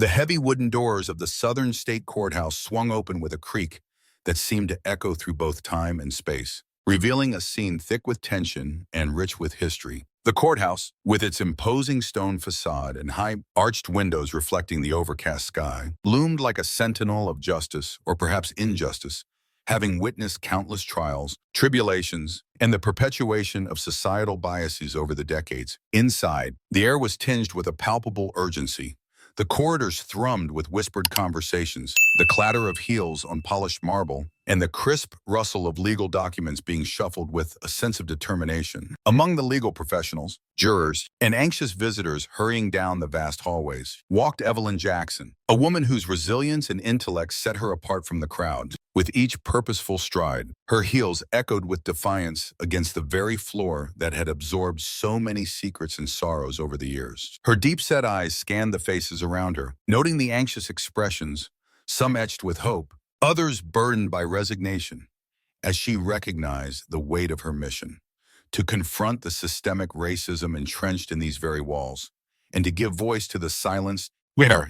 The heavy wooden doors of the Southern State Courthouse swung open with a creak that seemed to echo through both time and space, revealing a scene thick with tension and rich with history. The courthouse, with its imposing stone facade and high arched windows reflecting the overcast sky, loomed like a sentinel of justice, or perhaps injustice, having witnessed countless trials, tribulations, and the perpetuation of societal biases over the decades. Inside, the air was tinged with a palpable urgency. The corridors thrummed with whispered conversations, the clatter of heels on polished marble, and the crisp rustle of legal documents being shuffled with a sense of determination. Among the legal professionals, jurors, and anxious visitors hurrying down the vast hallways, walked Evelyn Jackson, a woman whose resilience and intellect set her apart from the crowd. With each purposeful stride, her heels echoed with defiance against the very floor that had absorbed so many secrets and sorrows over the years. Her deep-set eyes scanned the faces around her, noting the anxious expressions, some etched with hope, others burdened by resignation, as she recognized the weight of her mission, to confront the systemic racism entrenched in these very walls, and to give voice to the silenced.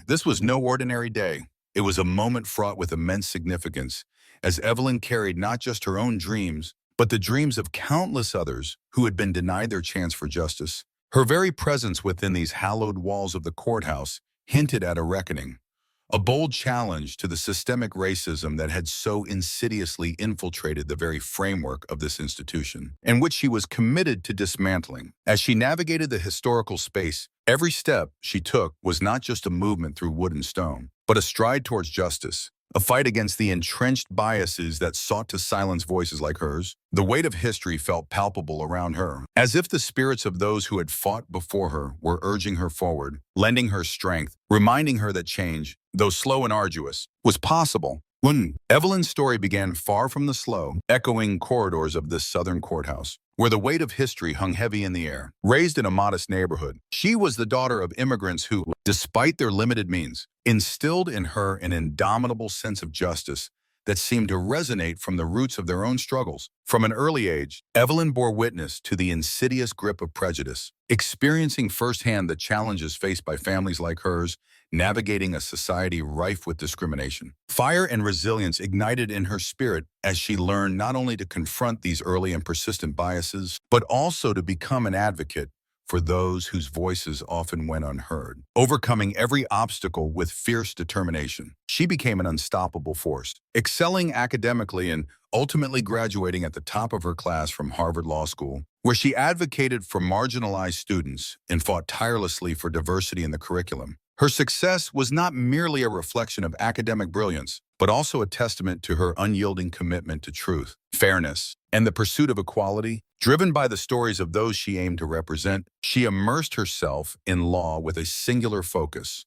This was no ordinary day. It was a moment fraught with immense significance, as Evelyn carried not just her own dreams, but the dreams of countless others who had been denied their chance for justice. Her very presence within these hallowed walls of the courthouse hinted at a reckoning, a bold challenge to the systemic racism that had so insidiously infiltrated the very framework of this institution, and which she was committed to dismantling. As she navigated the historical space, every step she took was not just a movement through wood and stone, but a stride towards justice, a fight against the entrenched biases that sought to silence voices like hers. The weight of history felt palpable around her, as if the spirits of those who had fought before her were urging her forward, lending her strength, reminding her that change, though slow and arduous, was possible. Evelyn's story began far from the slow, echoing corridors of this Southern courthouse, where the weight of history hung heavy in the air. Raised in a modest neighborhood, she was the daughter of immigrants who, despite their limited means, instilled in her an indomitable sense of justice that seemed to resonate from the roots of their own struggles. From an early age, Evelyn bore witness to the insidious grip of prejudice, experiencing firsthand the challenges faced by families like hers, navigating a society rife with discrimination. Fire and resilience ignited in her spirit as she learned not only to confront these early and persistent biases, but also to become an advocate for those whose voices often went unheard. Overcoming every obstacle with fierce determination, she became an unstoppable force, excelling academically and ultimately graduating at the top of her class from Harvard Law School, where she advocated for marginalized students and fought tirelessly for diversity in the curriculum. Her success was not merely a reflection of academic brilliance, but also a testament to her unyielding commitment to truth, fairness, and the pursuit of equality. Driven by the stories of those she aimed to represent, she immersed herself in law with a singular focus: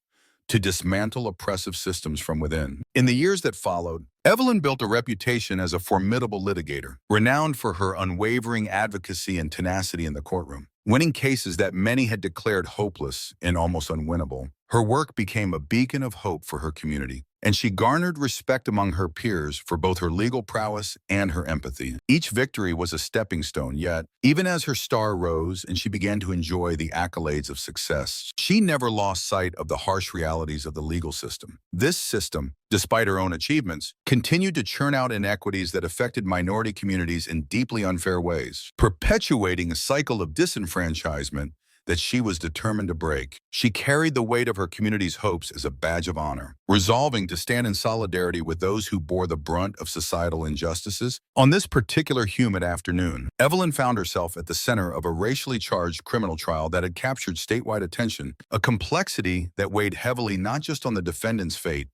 to dismantle oppressive systems from within. In the years that followed, Evelyn built a reputation as a formidable litigator, renowned for her unwavering advocacy and tenacity in the courtroom. Winning cases that many had declared hopeless and almost unwinnable, her work became a beacon of hope for her community, and she garnered respect among her peers for both her legal prowess and her empathy. Each victory was a stepping stone, yet, even as her star rose and she began to enjoy the accolades of success, she never lost sight of the harsh realities of the legal system. This system, despite her own achievements, continued to churn out inequities that affected minority communities in deeply unfair ways, perpetuating a cycle of disenfranchisement that she was determined to break. She carried the weight of her community's hopes as a badge of honor, resolving to stand in solidarity with those who bore the brunt of societal injustices. On this particular humid afternoon, Evelyn found herself at the center of a racially charged criminal trial that had captured statewide attention, a complexity that weighed heavily not just on the defendant's fate,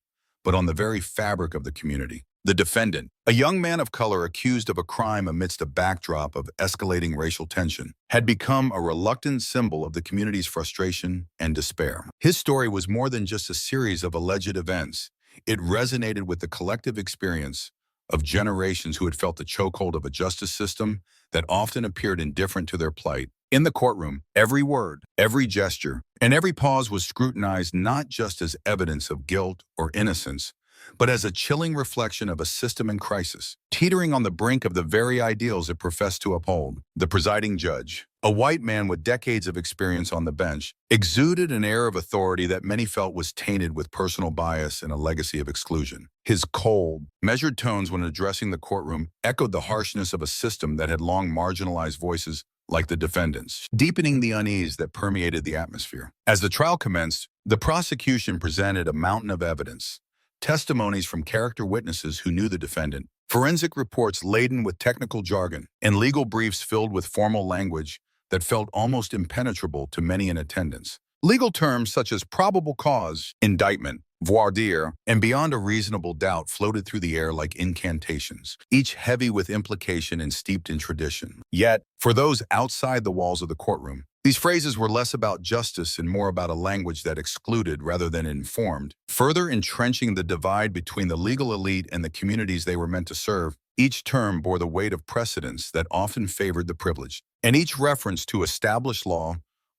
but on the very fabric of the community. The defendant, a young man of color accused of a crime amidst a backdrop of escalating racial tension, had become a reluctant symbol of the community's frustration and despair. His story was more than just a series of alleged events. It resonated with the collective experience of generations who had felt the chokehold of a justice system that often appeared indifferent to their plight. In the courtroom, every word, every gesture, and every pause was scrutinized not just as evidence of guilt or innocence, but as a chilling reflection of a system in crisis, teetering on the brink of the very ideals it professed to uphold. The presiding judge, a white man with decades of experience on the bench, exuded an air of authority that many felt was tainted with personal bias and a legacy of exclusion. His cold, measured tones when addressing the courtroom echoed the harshness of a system that had long marginalized voices like the defendants, deepening the unease that permeated the atmosphere. As the trial commenced, the prosecution presented a mountain of evidence: testimonies from character witnesses who knew the defendant, forensic reports laden with technical jargon, and legal briefs filled with formal language that felt almost impenetrable to many in attendance. Legal terms such as probable cause, indictment, voir dire, and beyond a reasonable doubt floated through the air like incantations, each heavy with implication and steeped in tradition. Yet, for those outside the walls of the courtroom, these phrases were less about justice and more about a language that excluded rather than informed, further entrenching the divide between the legal elite and the communities they were meant to serve. Each term bore the weight of precedents that often favored the privileged, and each reference to established law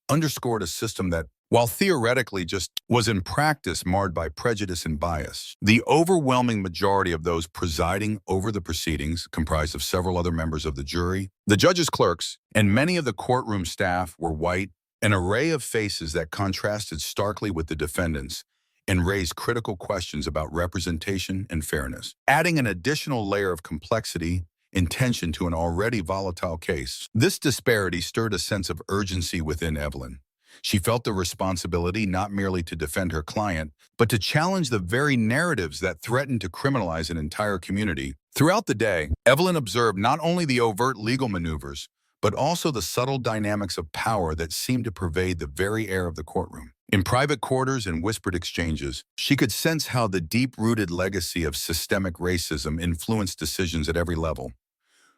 underscored a system that, while theoretically just was in practice marred by prejudice and bias. The overwhelming majority of those presiding over the proceedings, comprised of several other members of the jury, the judge's clerks, and many of the courtroom staff, were white, an array of faces that contrasted starkly with the defendants and raised critical questions about representation and fairness, adding an additional layer of complexity and tension to an already volatile case. This disparity stirred a sense of urgency within Evelyn. She felt the responsibility not merely to defend her client, but to challenge the very narratives that threatened to criminalize an entire community. Throughout the day, Evelyn observed not only the overt legal maneuvers, but also the subtle dynamics of power that seemed to pervade the very air of the courtroom. In private quarters and whispered exchanges, she could sense how the deep-rooted legacy of systemic racism influenced decisions at every level.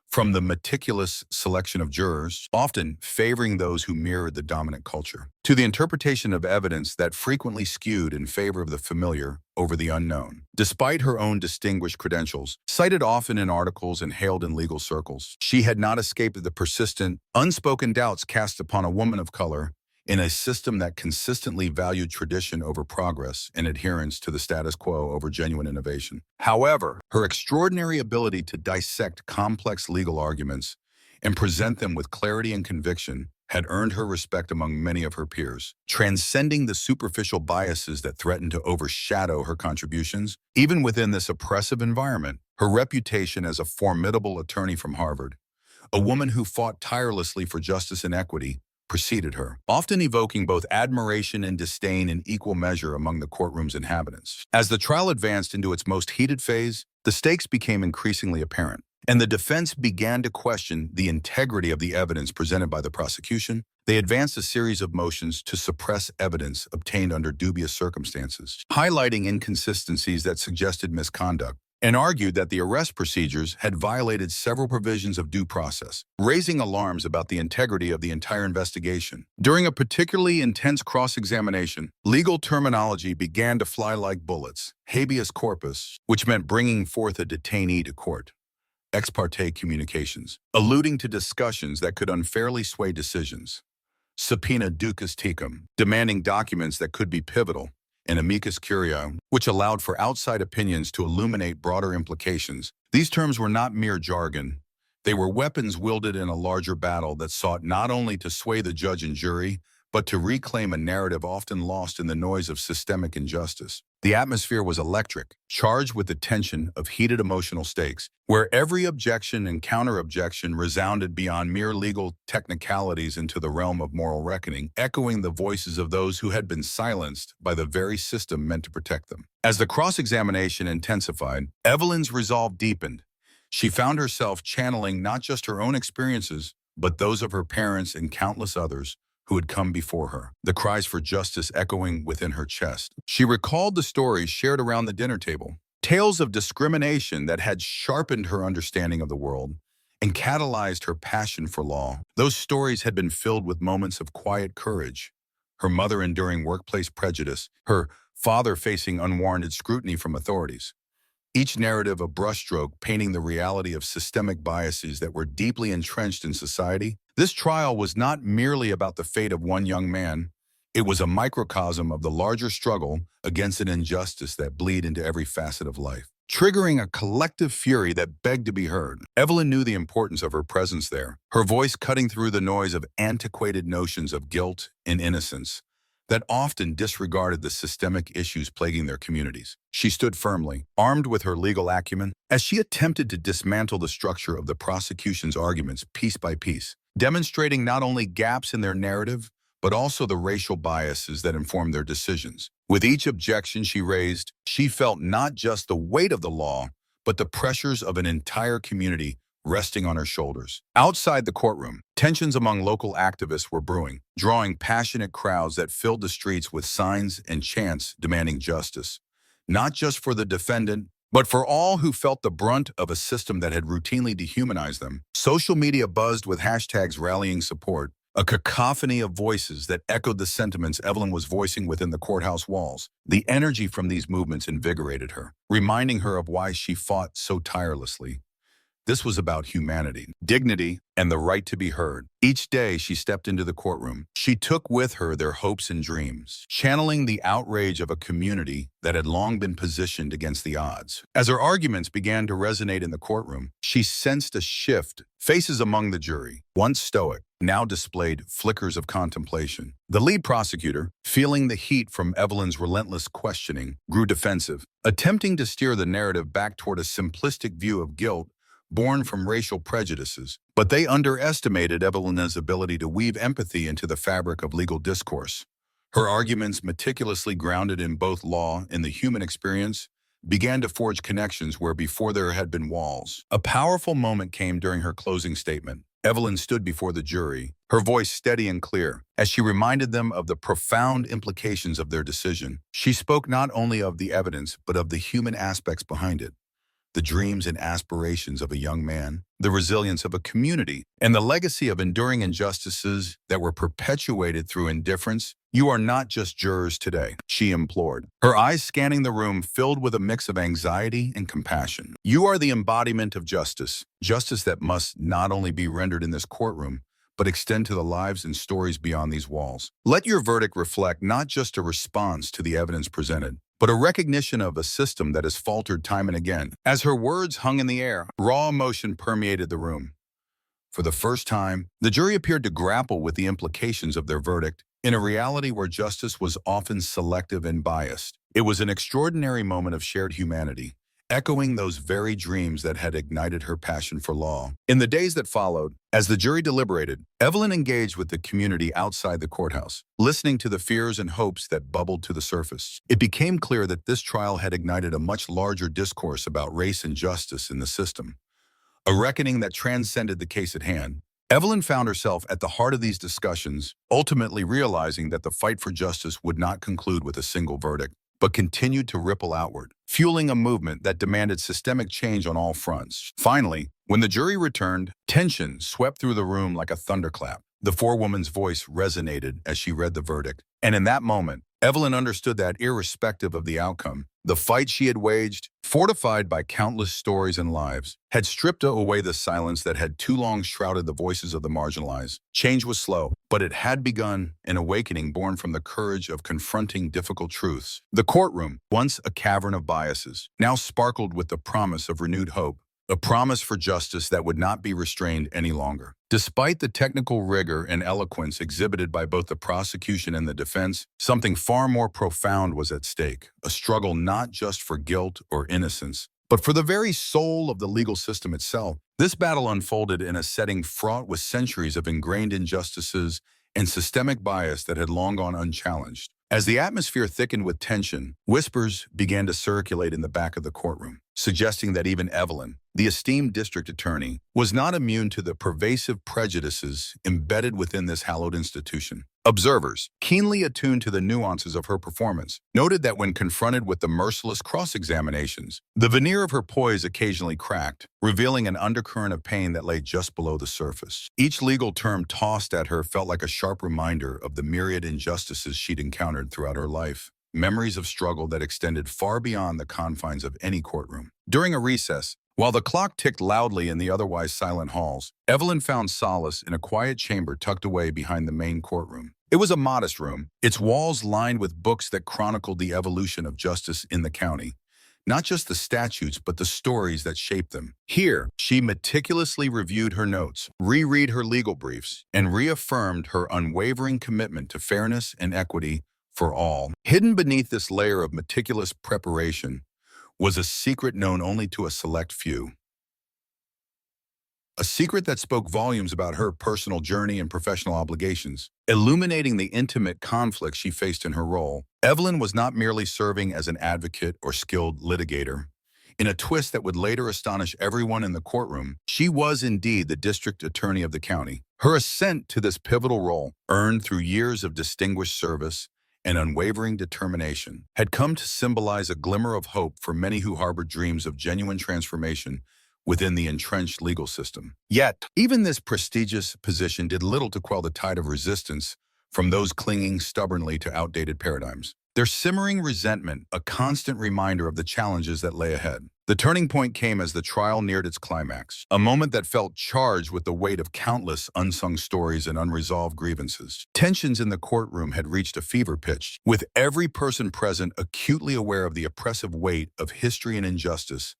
From the meticulous selection of jurors, often favoring those who mirrored the dominant culture, to the interpretation of evidence that frequently skewed in favor of the familiar over the unknown. Despite her own distinguished credentials, cited often in articles and hailed in legal circles, she had not escaped the persistent, unspoken doubts cast upon a woman of color in a system that consistently valued tradition over progress and adherence to the status quo over genuine innovation. However, her extraordinary ability to dissect complex legal arguments and present them with clarity and conviction had earned her respect among many of her peers, transcending the superficial biases that threatened to overshadow her contributions. Even within this oppressive environment, her reputation as a formidable attorney from Harvard, a woman who fought tirelessly for justice and equity, preceded her, often evoking both admiration and disdain in equal measure among the courtroom's inhabitants. As the trial advanced into its most heated phase, the stakes became increasingly apparent, and the defense began to question the integrity of the evidence presented by the prosecution. They advanced a series of motions to suppress evidence obtained under dubious circumstances, highlighting inconsistencies that suggested misconduct, and argued that the arrest procedures had violated several provisions of due process, raising alarms about the integrity of the entire investigation. During a particularly intense cross-examination, legal terminology began to fly like bullets: habeas corpus, which meant bringing forth a detainee to court; ex parte communications, alluding to discussions that could unfairly sway decisions; subpoena ducis tecum, demanding documents that could be pivotal; and amicus curiae, which allowed for outside opinions to illuminate broader implications. These terms were not mere jargon. They were weapons wielded in a larger battle that sought not only to sway the judge and jury, but to reclaim a narrative often lost in the noise of systemic injustice. The atmosphere was electric, charged with the tension of heated emotional stakes, where every objection and counter-objection resounded beyond mere legal technicalities into the realm of moral reckoning, echoing the voices of those who had been silenced by the very system meant to protect them. As the cross-examination intensified, Evelyn's resolve deepened. She found herself channeling not just her own experiences, but those of her parents and countless others who had come before her, the cries for justice echoing within her chest. She recalled the stories shared around the dinner table, tales of discrimination that had sharpened her understanding of the world and catalyzed her passion for law. Those stories had been filled with moments of quiet courage: her mother enduring workplace prejudice, her father facing unwarranted scrutiny from authorities. Each narrative a brushstroke painting the reality of systemic biases that were deeply entrenched in society. This trial was not merely about the fate of one young man. It was a microcosm of the larger struggle against an injustice that bleed into every facet of life, triggering a collective fury that begged to be heard. Evelyn knew the importance of her presence there, her voice cutting through the noise of antiquated notions of guilt and innocence that often disregarded the systemic issues plaguing their communities. She stood firmly, armed with her legal acumen, as she attempted to dismantle the structure of the prosecution's arguments piece by piece, demonstrating not only gaps in their narrative, but also the racial biases that informed their decisions. With each objection she raised, she felt not just the weight of the law, but the pressures of an entire community resting on her shoulders. Outside the courtroom, tensions among local activists were brewing, drawing passionate crowds that filled the streets with signs and chants demanding justice, not just for the defendant, but for all who felt the brunt of a system that had routinely dehumanized them. Social media buzzed with hashtags rallying support, a cacophony of voices that echoed the sentiments Evelyn was voicing within the courthouse walls. The energy from these movements invigorated her, reminding her of why she fought so tirelessly. This was about humanity, dignity, and the right to be heard. Each day she stepped into the courtroom, she took with her their hopes and dreams, channeling the outrage of a community that had long been positioned against the odds. As her arguments began to resonate in the courtroom, she sensed a shift. Faces among the jury, once stoic, now displayed flickers of contemplation. The lead prosecutor, feeling the heat from Evelyn's relentless questioning, grew defensive, attempting to steer the narrative back toward a simplistic view of guilt born from racial prejudices. But they underestimated Evelyn's ability to weave empathy into the fabric of legal discourse. Her arguments, meticulously grounded in both law and the human experience, began to forge connections where before there had been walls. A powerful moment came during her closing statement. Evelyn stood before the jury, her voice steady and clear, as she reminded them of the profound implications of their decision. She spoke not only of the evidence, but of the human aspects behind it. The dreams and aspirations of a young man, the resilience of a community, and the legacy of enduring injustices that were perpetuated through indifference. "You are not just jurors today," she implored, her eyes scanning the room filled with a mix of anxiety and compassion. "You are the embodiment of justice, justice that must not only be rendered in this courtroom, but extend to the lives and stories beyond these walls. Let your verdict reflect not just a response to the evidence presented, but a recognition of a system that has faltered time and again." As her words hung in the air, raw emotion permeated the room. For the first time, the jury appeared to grapple with the implications of their verdict in a reality where justice was often selective and biased. It was an extraordinary moment of shared humanity, echoing those very dreams that had ignited her passion for law. In the days that followed, as the jury deliberated, Evelyn engaged with the community outside the courthouse, listening to the fears and hopes that bubbled to the surface. It became clear that this trial had ignited a much larger discourse about race and justice in the system, a reckoning that transcended the case at hand. Evelyn found herself at the heart of these discussions, ultimately realizing that the fight for justice would not conclude with a single verdict, but continued to ripple outward, fueling a movement that demanded systemic change on all fronts. Finally, when the jury returned, tension swept through the room like a thunderclap. The forewoman's voice resonated as she read the verdict, and in that moment, Evelyn understood that irrespective of the outcome, the fight she had waged, fortified by countless stories and lives, had stripped away the silence that had too long shrouded the voices of the marginalized. Change was slow, but it had begun, an awakening born from the courage of confronting difficult truths. The courtroom, once a cavern of biases, now sparkled with the promise of renewed hope, a promise for justice that would not be restrained any longer. Despite the technical rigor and eloquence exhibited by both the prosecution and the defense, something far more profound was at stake, a struggle not just for guilt or innocence, but for the very soul of the legal system itself. This battle unfolded in a setting fraught with centuries of ingrained injustices and systemic bias that had long gone unchallenged. As the atmosphere thickened with tension, whispers began to circulate in the back of the courtroom, suggesting that even Evelyn, the esteemed district attorney, was not immune to the pervasive prejudices embedded within this hallowed institution. Observers, keenly attuned to the nuances of her performance, noted that when confronted with the merciless cross-examinations, the veneer of her poise occasionally cracked, revealing an undercurrent of pain that lay just below the surface. Each legal term tossed at her felt like a sharp reminder of the myriad injustices she'd encountered throughout her life, memories of struggle that extended far beyond the confines of any courtroom. During a recess, while the clock ticked loudly in the otherwise silent halls, Evelyn found solace in a quiet chamber tucked away behind the main courtroom. It was a modest room, its walls lined with books that chronicled the evolution of justice in the county. Not just the statutes, but the stories that shaped them. Here, she meticulously reviewed her notes, reread her legal briefs, and reaffirmed her unwavering commitment to fairness and equity for all. Hidden beneath this layer of meticulous preparation was a secret known only to a select few. A secret that spoke volumes about her personal journey and professional obligations, illuminating the intimate conflicts she faced in her role. Evelyn was not merely serving as an advocate or skilled litigator. In a twist that would later astonish everyone in the courtroom, she was indeed the district attorney of the county. Her ascent to this pivotal role, earned through years of distinguished service and unwavering determination, had come to symbolize a glimmer of hope for many who harbored dreams of genuine transformation within the entrenched legal system. Yet, even this prestigious position did little to quell the tide of resistance from those clinging stubbornly to outdated paradigms. Their simmering resentment, a constant reminder of the challenges that lay ahead. The turning point came as the trial neared its climax, a moment that felt charged with the weight of countless unsung stories and unresolved grievances. Tensions in the courtroom had reached a fever pitch, with every person present acutely aware of the oppressive weight of history and injustice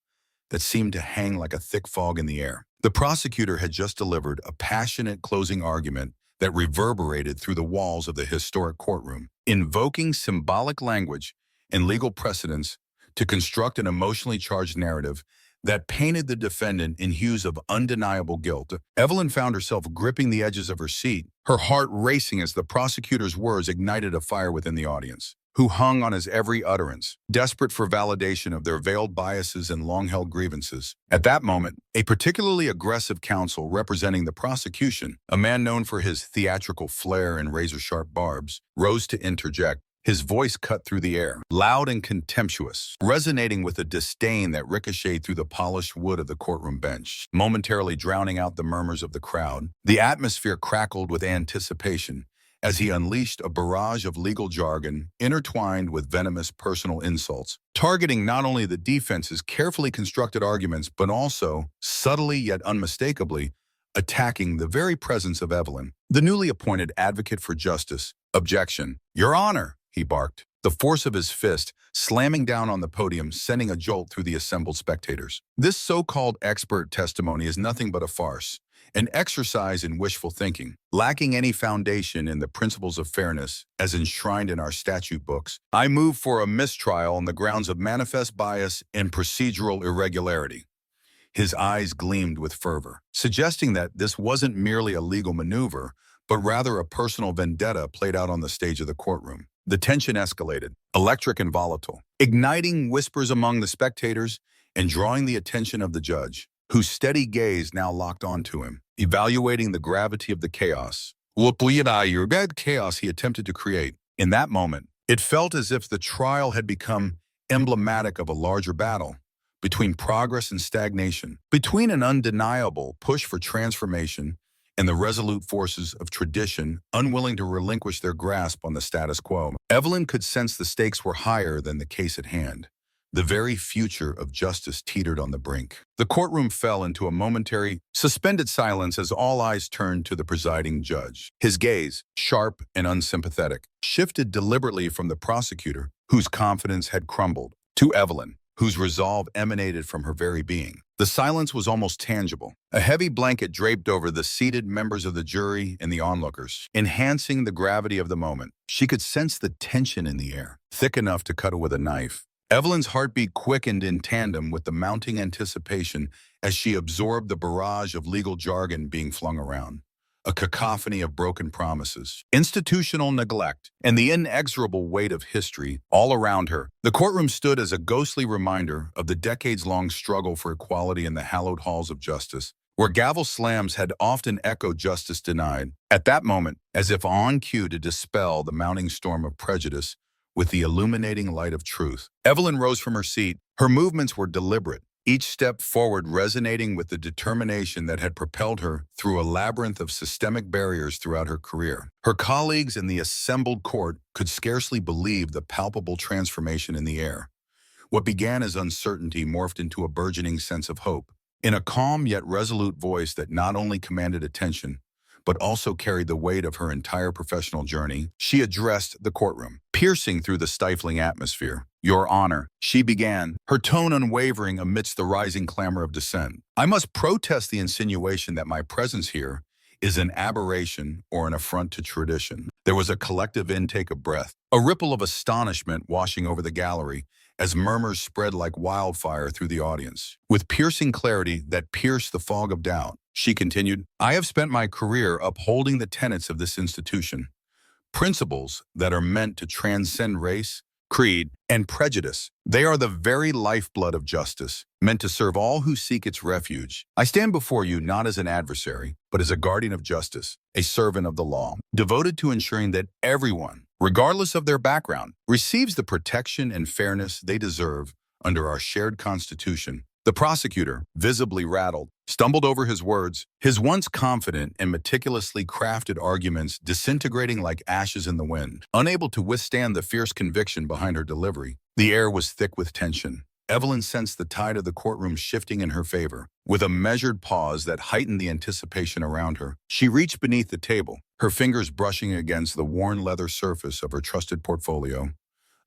that seemed to hang like a thick fog in the air. The prosecutor had just delivered a passionate closing argument that reverberated through the walls of the historic courtroom, invoking symbolic language and legal precedents to construct an emotionally charged narrative that painted the defendant in hues of undeniable guilt. Evelyn found herself gripping the edges of her seat, her heart racing as the prosecutor's words ignited a fire within the audience, who hung on his every utterance, desperate for validation of their veiled biases and long-held grievances. At that moment, a particularly aggressive counsel representing the prosecution, a man known for his theatrical flair and razor-sharp barbs, rose to interject. His voice cut through the air, loud and contemptuous, resonating with a disdain that ricocheted through the polished wood of the courtroom bench, momentarily drowning out the murmurs of the crowd. The atmosphere crackled with anticipation as he unleashed a barrage of legal jargon intertwined with venomous personal insults, targeting not only the defense's carefully constructed arguments, but also, subtly yet unmistakably, attacking the very presence of Evelyn, the newly appointed advocate for justice. Objection. Your Honor, he barked, the force of his fist slamming down on the podium, sending a jolt through the assembled spectators. This so-called expert testimony is nothing but a farce, an exercise in wishful thinking, lacking any foundation in the principles of fairness as enshrined in our statute books. I move for a mistrial on the grounds of manifest bias and procedural irregularity. His eyes gleamed with fervor, suggesting that this wasn't merely a legal maneuver, but rather a personal vendetta played out on the stage of the courtroom. The tension escalated, electric and volatile, igniting whispers among the spectators and drawing the attention of the judge, whose steady gaze now locked onto him, evaluating the gravity of the chaos. Chaos he attempted to create. In that moment, it felt as if the trial had become emblematic of a larger battle between progress and stagnation, between an undeniable push for transformation and the resolute forces of tradition, unwilling to relinquish their grasp on the status quo. Evelyn could sense the stakes were higher than the case at hand. The very future of justice teetered on the brink. The courtroom fell into a momentary, suspended silence as all eyes turned to the presiding judge. His gaze, sharp and unsympathetic, shifted deliberately from the prosecutor, whose confidence had crumbled, to Evelyn, whose resolve emanated from her very being. The silence was almost tangible. A heavy blanket draped over the seated members of the jury and the onlookers, enhancing the gravity of the moment. She could sense the tension in the air, thick enough to cut it with a knife. Evelyn's heartbeat quickened in tandem with the mounting anticipation as she absorbed the barrage of legal jargon being flung around. A cacophony of broken promises, institutional neglect, and the inexorable weight of history all around her. The courtroom stood as a ghostly reminder of the decades-long struggle for equality in the hallowed halls of justice, where gavel slams had often echoed justice denied. At that moment, as if on cue to dispel the mounting storm of prejudice with the illuminating light of truth, Evelyn rose from her seat. Her movements were deliberate, each step forward resonating with the determination that had propelled her through a labyrinth of systemic barriers throughout her career. Her colleagues in the assembled court could scarcely believe the palpable transformation in the air. What began as uncertainty morphed into a burgeoning sense of hope. In a calm yet resolute voice that not only commanded attention, but also carried the weight of her entire professional journey. She addressed the courtroom, piercing through the stifling atmosphere. "Your Honor," she began, her tone unwavering amidst the rising clamor of dissent. "I must protest the insinuation that my presence here is an aberration or an affront to tradition." There was a collective intake of breath, a ripple of astonishment washing over the gallery as murmurs spread like wildfire through the audience. With piercing clarity that pierced the fog of doubt, she continued, "I have spent my career upholding the tenets of this institution, principles that are meant to transcend race, creed, and prejudice. They are the very lifeblood of justice, meant to serve all who seek its refuge. I stand before you not as an adversary, but as a guardian of justice, a servant of the law, devoted to ensuring that everyone, regardless of their background, receives the protection and fairness they deserve under our shared Constitution." The prosecutor, visibly rattled, stumbled over his words, his once confident and meticulously crafted arguments disintegrating like ashes in the wind. Unable to withstand the fierce conviction behind her delivery, the air was thick with tension. Evelyn sensed the tide of the courtroom shifting in her favor. With a measured pause that heightened the anticipation around her, she reached beneath the table, her fingers brushing against the worn leather surface of her trusted portfolio,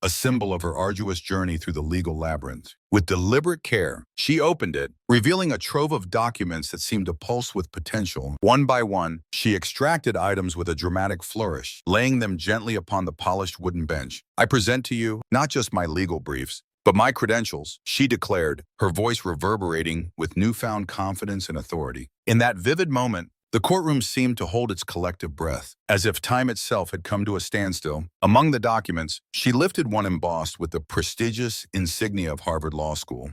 a symbol of her arduous journey through the legal labyrinth. With deliberate care, she opened it, revealing a trove of documents that seemed to pulse with potential. One by one, she extracted items with a dramatic flourish, laying them gently upon the polished wooden bench. "I present to you not just my legal briefs, but my credentials," she declared, her voice reverberating with newfound confidence and authority. In that vivid moment, the courtroom seemed to hold its collective breath, as if time itself had come to a standstill. Among the documents, she lifted one embossed with the prestigious insignia of Harvard Law School,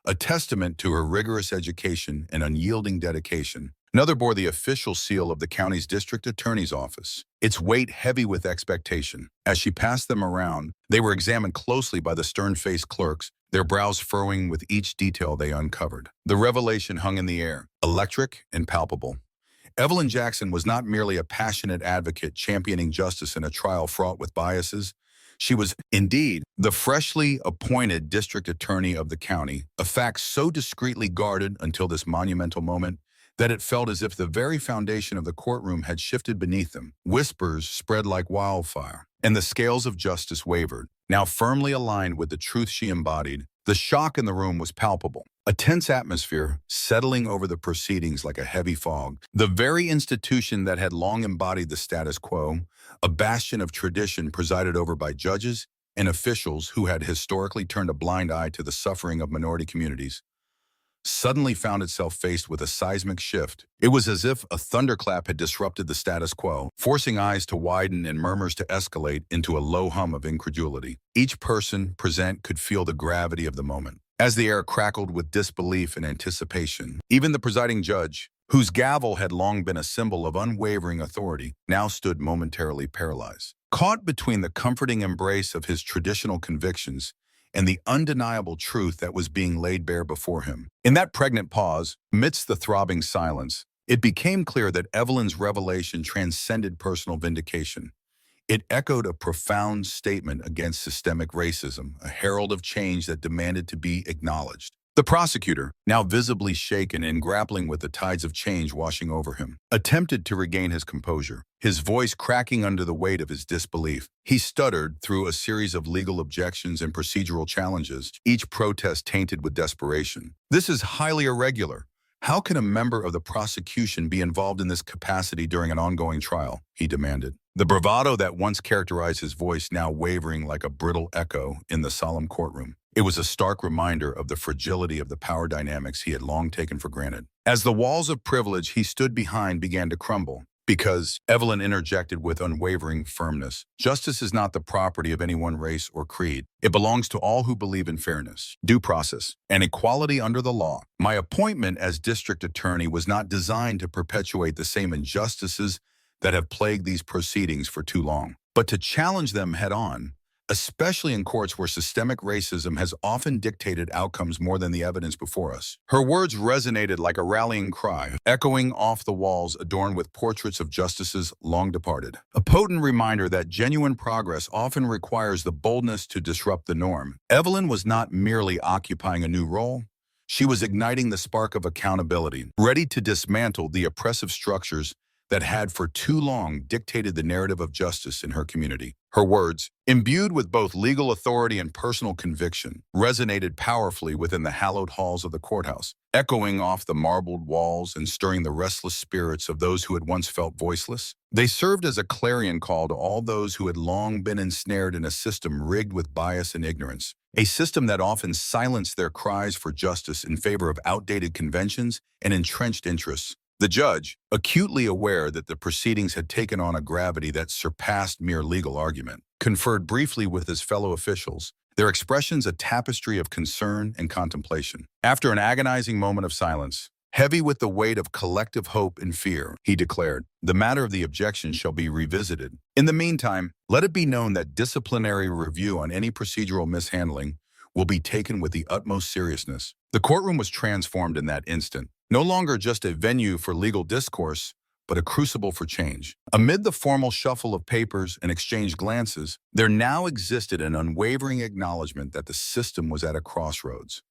a testament to her rigorous education and unyielding dedication. Another bore the official seal of the county's district attorney's office, its weight heavy with expectation. As she passed them around, they were examined closely by the stern-faced clerks, their brows furrowing with each detail they uncovered. The revelation hung in the air, electric and palpable. Evelyn Jackson was not merely a passionate advocate championing justice in a trial fraught with biases. She was, indeed, the freshly appointed district attorney of the county, a fact so discreetly guarded until this monumental moment that it felt as if the very foundation of the courtroom had shifted beneath them. Whispers spread like wildfire, and the scales of justice wavered. Now firmly aligned with the truth she embodied, the shock in the room was palpable. A tense atmosphere settling over the proceedings like a heavy fog. The very institution that had long embodied the status quo, a bastion of tradition presided over by judges and officials who had historically turned a blind eye to the suffering of minority communities, suddenly found itself faced with a seismic shift. It was as if a thunderclap had disrupted the status quo, forcing eyes to widen and murmurs to escalate into a low hum of incredulity. Each person present could feel the gravity of the moment, as the air crackled with disbelief and anticipation. Even the presiding judge, whose gavel had long been a symbol of unwavering authority, now stood momentarily paralyzed. Caught between the comforting embrace of his traditional convictions and the undeniable truth that was being laid bare before him. In that pregnant pause, amidst the throbbing silence, it became clear that Evelyn's revelation transcended personal vindication. It echoed a profound statement against systemic racism, a herald of change that demanded to be acknowledged. The prosecutor, now visibly shaken and grappling with the tides of change washing over him, attempted to regain his composure, his voice cracking under the weight of his disbelief. He stuttered through a series of legal objections and procedural challenges, each protest tainted with desperation. "This is highly irregular. How can a member of the prosecution be involved in this capacity during an ongoing trial?" he demanded. The bravado that once characterized his voice now wavering like a brittle echo in the solemn courtroom. It was a stark reminder of the fragility of the power dynamics he had long taken for granted. As the walls of privilege he stood behind began to crumble, because Evelyn interjected with unwavering firmness, "Justice is not the property of any one race or creed. It belongs to all who believe in fairness, due process, and equality under the law. My appointment as district attorney was not designed to perpetuate the same injustices that have plagued these proceedings for too long, but to challenge them head-on, especially in courts where systemic racism has often dictated outcomes more than the evidence before us." Her words resonated like a rallying cry, echoing off the walls adorned with portraits of justices long departed. A potent reminder that genuine progress often requires the boldness to disrupt the norm. Evelyn was not merely occupying a new role. She was igniting the spark of accountability, ready to dismantle the oppressive structures that had for too long dictated the narrative of justice in her community. Her words, imbued with both legal authority and personal conviction, resonated powerfully within the hallowed halls of the courthouse, echoing off the marbled walls and stirring the restless spirits of those who had once felt voiceless. They served as a clarion call to all those who had long been ensnared in a system rigged with bias and ignorance, a system that often silenced their cries for justice in favor of outdated conventions and entrenched interests. The judge, acutely aware that the proceedings had taken on a gravity that surpassed mere legal argument, conferred briefly with his fellow officials, their expressions a tapestry of concern and contemplation. After an agonizing moment of silence, heavy with the weight of collective hope and fear, he declared, "The matter of the objection shall be revisited. In the meantime, let it be known that disciplinary review on any procedural mishandling will be taken with the utmost seriousness." The courtroom was transformed in that instant, no longer just a venue for legal discourse, but a crucible for change. Amid the formal shuffle of papers and exchanged glances, there now existed an unwavering acknowledgement that the system was at a crossroads,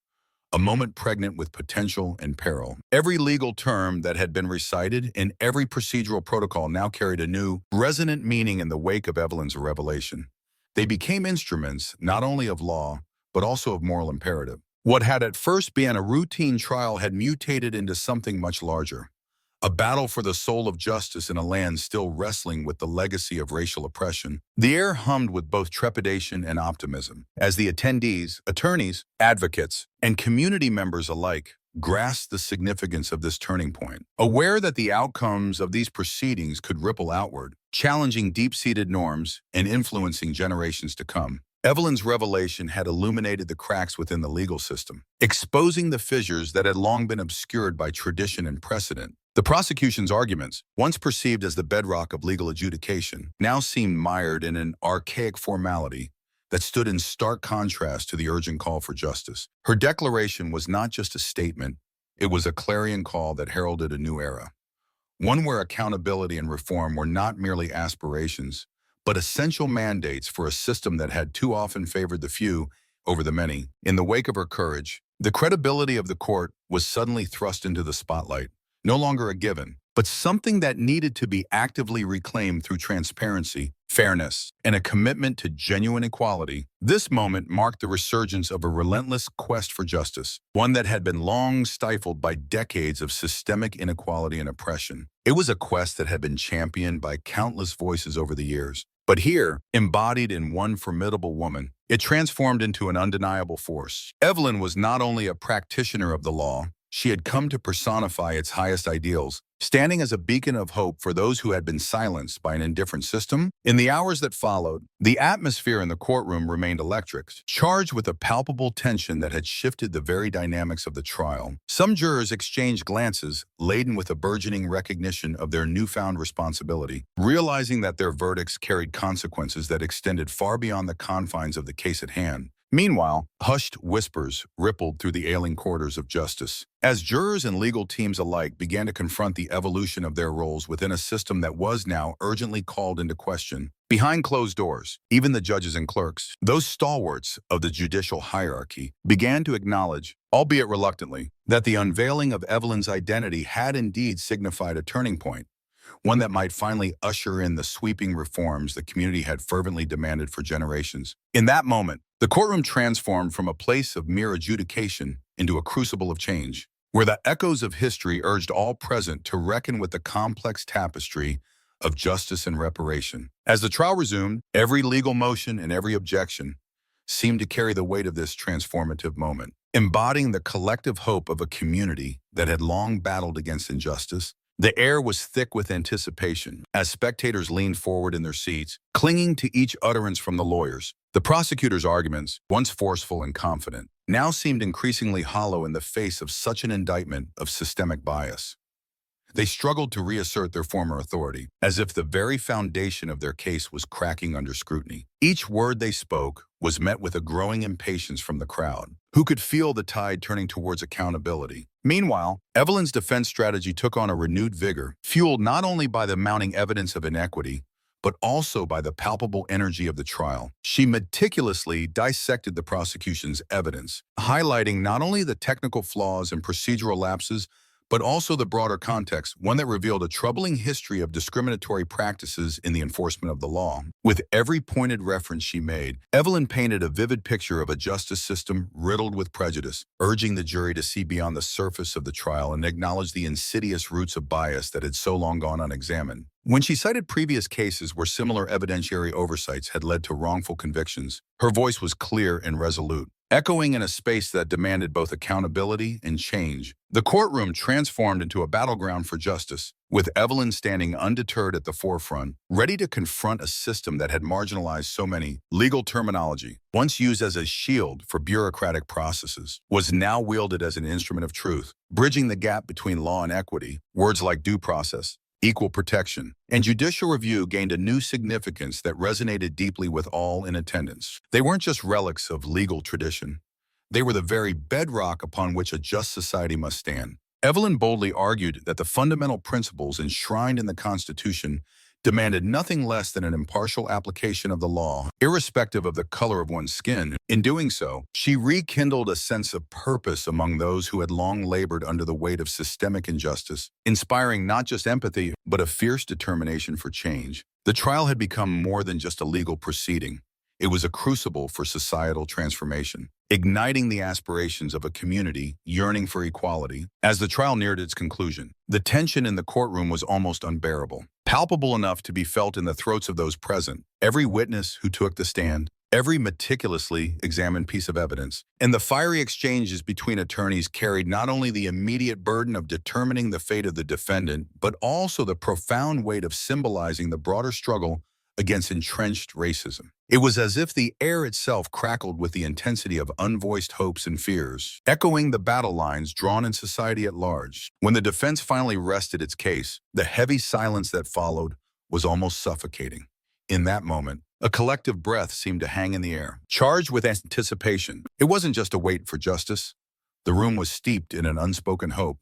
a moment pregnant with potential and peril. Every legal term that had been recited and every procedural protocol now carried a new, resonant meaning in the wake of Evelyn's revelation. They became instruments not only of law, but also of moral imperative. What had at first been a routine trial had mutated into something much larger, a battle for the soul of justice in a land still wrestling with the legacy of racial oppression. The air hummed with both trepidation and optimism, as the attendees, attorneys, advocates, and community members alike grasped the significance of this turning point, aware that the outcomes of these proceedings could ripple outward, challenging deep-seated norms and influencing generations to come. Evelyn's revelation had illuminated the cracks within the legal system, exposing the fissures that had long been obscured by tradition and precedent. The prosecution's arguments, once perceived as the bedrock of legal adjudication, now seemed mired in an archaic formality that stood in stark contrast to the urgent call for justice. Her declaration was not just a statement, it was a clarion call that heralded a new era, one where accountability and reform were not merely aspirations, but essential mandates for a system that had too often favored the few over the many. In the wake of her courage, the credibility of the court was suddenly thrust into the spotlight, no longer a given, but something that needed to be actively reclaimed through transparency, fairness, and a commitment to genuine equality. This moment marked the resurgence of a relentless quest for justice, one that had been long stifled by decades of systemic inequality and oppression. It was a quest that had been championed by countless voices over the years. But here, embodied in one formidable woman, it transformed into an undeniable force. Evelyn was not only a practitioner of the law, she had come to personify its highest ideals, standing as a beacon of hope for those who had been silenced by an indifferent system. In the hours that followed, the atmosphere in the courtroom remained electric, charged with a palpable tension that had shifted the very dynamics of the trial. Some jurors exchanged glances, laden with a burgeoning recognition of their newfound responsibility, realizing that their verdicts carried consequences that extended far beyond the confines of the case at hand. Meanwhile, hushed whispers rippled through the ailing corridors of justice, as jurors and legal teams alike began to confront the evolution of their roles within a system that was now urgently called into question. Behind closed doors, even the judges and clerks, those stalwarts of the judicial hierarchy, began to acknowledge, albeit reluctantly, that the unveiling of Evelyn's identity had indeed signified a turning point, one that might finally usher in the sweeping reforms the community had fervently demanded for generations. In that moment, the courtroom transformed from a place of mere adjudication into a crucible of change, where the echoes of history urged all present to reckon with the complex tapestry of justice and reparation. As the trial resumed, every legal motion and every objection seemed to carry the weight of this transformative moment, embodying the collective hope of a community that had long battled against injustice. The air was thick with anticipation as spectators leaned forward in their seats, clinging to each utterance from the lawyers. The prosecutor's arguments, once forceful and confident, now seemed increasingly hollow in the face of such an indictment of systemic bias. They struggled to reassert their former authority, as if the very foundation of their case was cracking under scrutiny. Each word they spoke was met with a growing impatience from the crowd, who could feel the tide turning towards accountability. Meanwhile, Evelyn's defense strategy took on a renewed vigor, fueled not only by the mounting evidence of inequity, but also by the palpable energy of the trial. She meticulously dissected the prosecution's evidence, highlighting not only the technical flaws and procedural lapses, but also the broader context, one that revealed a troubling history of discriminatory practices in the enforcement of the law. With every pointed reference she made, Evelyn painted a vivid picture of a justice system riddled with prejudice, urging the jury to see beyond the surface of the trial and acknowledge the insidious roots of bias that had so long gone unexamined. When she cited previous cases where similar evidentiary oversights had led to wrongful convictions, her voice was clear and resolute, echoing in a space that demanded both accountability and change. The courtroom transformed into a battleground for justice, with Evelyn standing undeterred at the forefront, ready to confront a system that had marginalized so many. Legal terminology, once used as a shield for bureaucratic processes, was now wielded as an instrument of truth, bridging the gap between law and equity. Words like due process, equal protection, and judicial review gained a new significance that resonated deeply with all in attendance. They weren't just relics of legal tradition. They were the very bedrock upon which a just society must stand. Evelyn boldly argued that the fundamental principles enshrined in the Constitution demanded nothing less than an impartial application of the law, irrespective of the color of one's skin. In doing so, she rekindled a sense of purpose among those who had long labored under the weight of systemic injustice, inspiring not just empathy, but a fierce determination for change. The trial had become more than just a legal proceeding. It was a crucible for societal transformation, igniting the aspirations of a community yearning for equality. As the trial neared its conclusion, the tension in the courtroom was almost unbearable, palpable enough to be felt in the throats of those present. Every witness who took the stand, every meticulously examined piece of evidence, and the fiery exchanges between attorneys carried not only the immediate burden of determining the fate of the defendant, but also the profound weight of symbolizing the broader struggle against entrenched racism. It was as if the air itself crackled with the intensity of unvoiced hopes and fears, echoing the battle lines drawn in society at large. When the defense finally rested its case, the heavy silence that followed was almost suffocating. In that moment, a collective breath seemed to hang in the air, charged with anticipation. It wasn't just a wait for justice. The room was steeped in an unspoken hope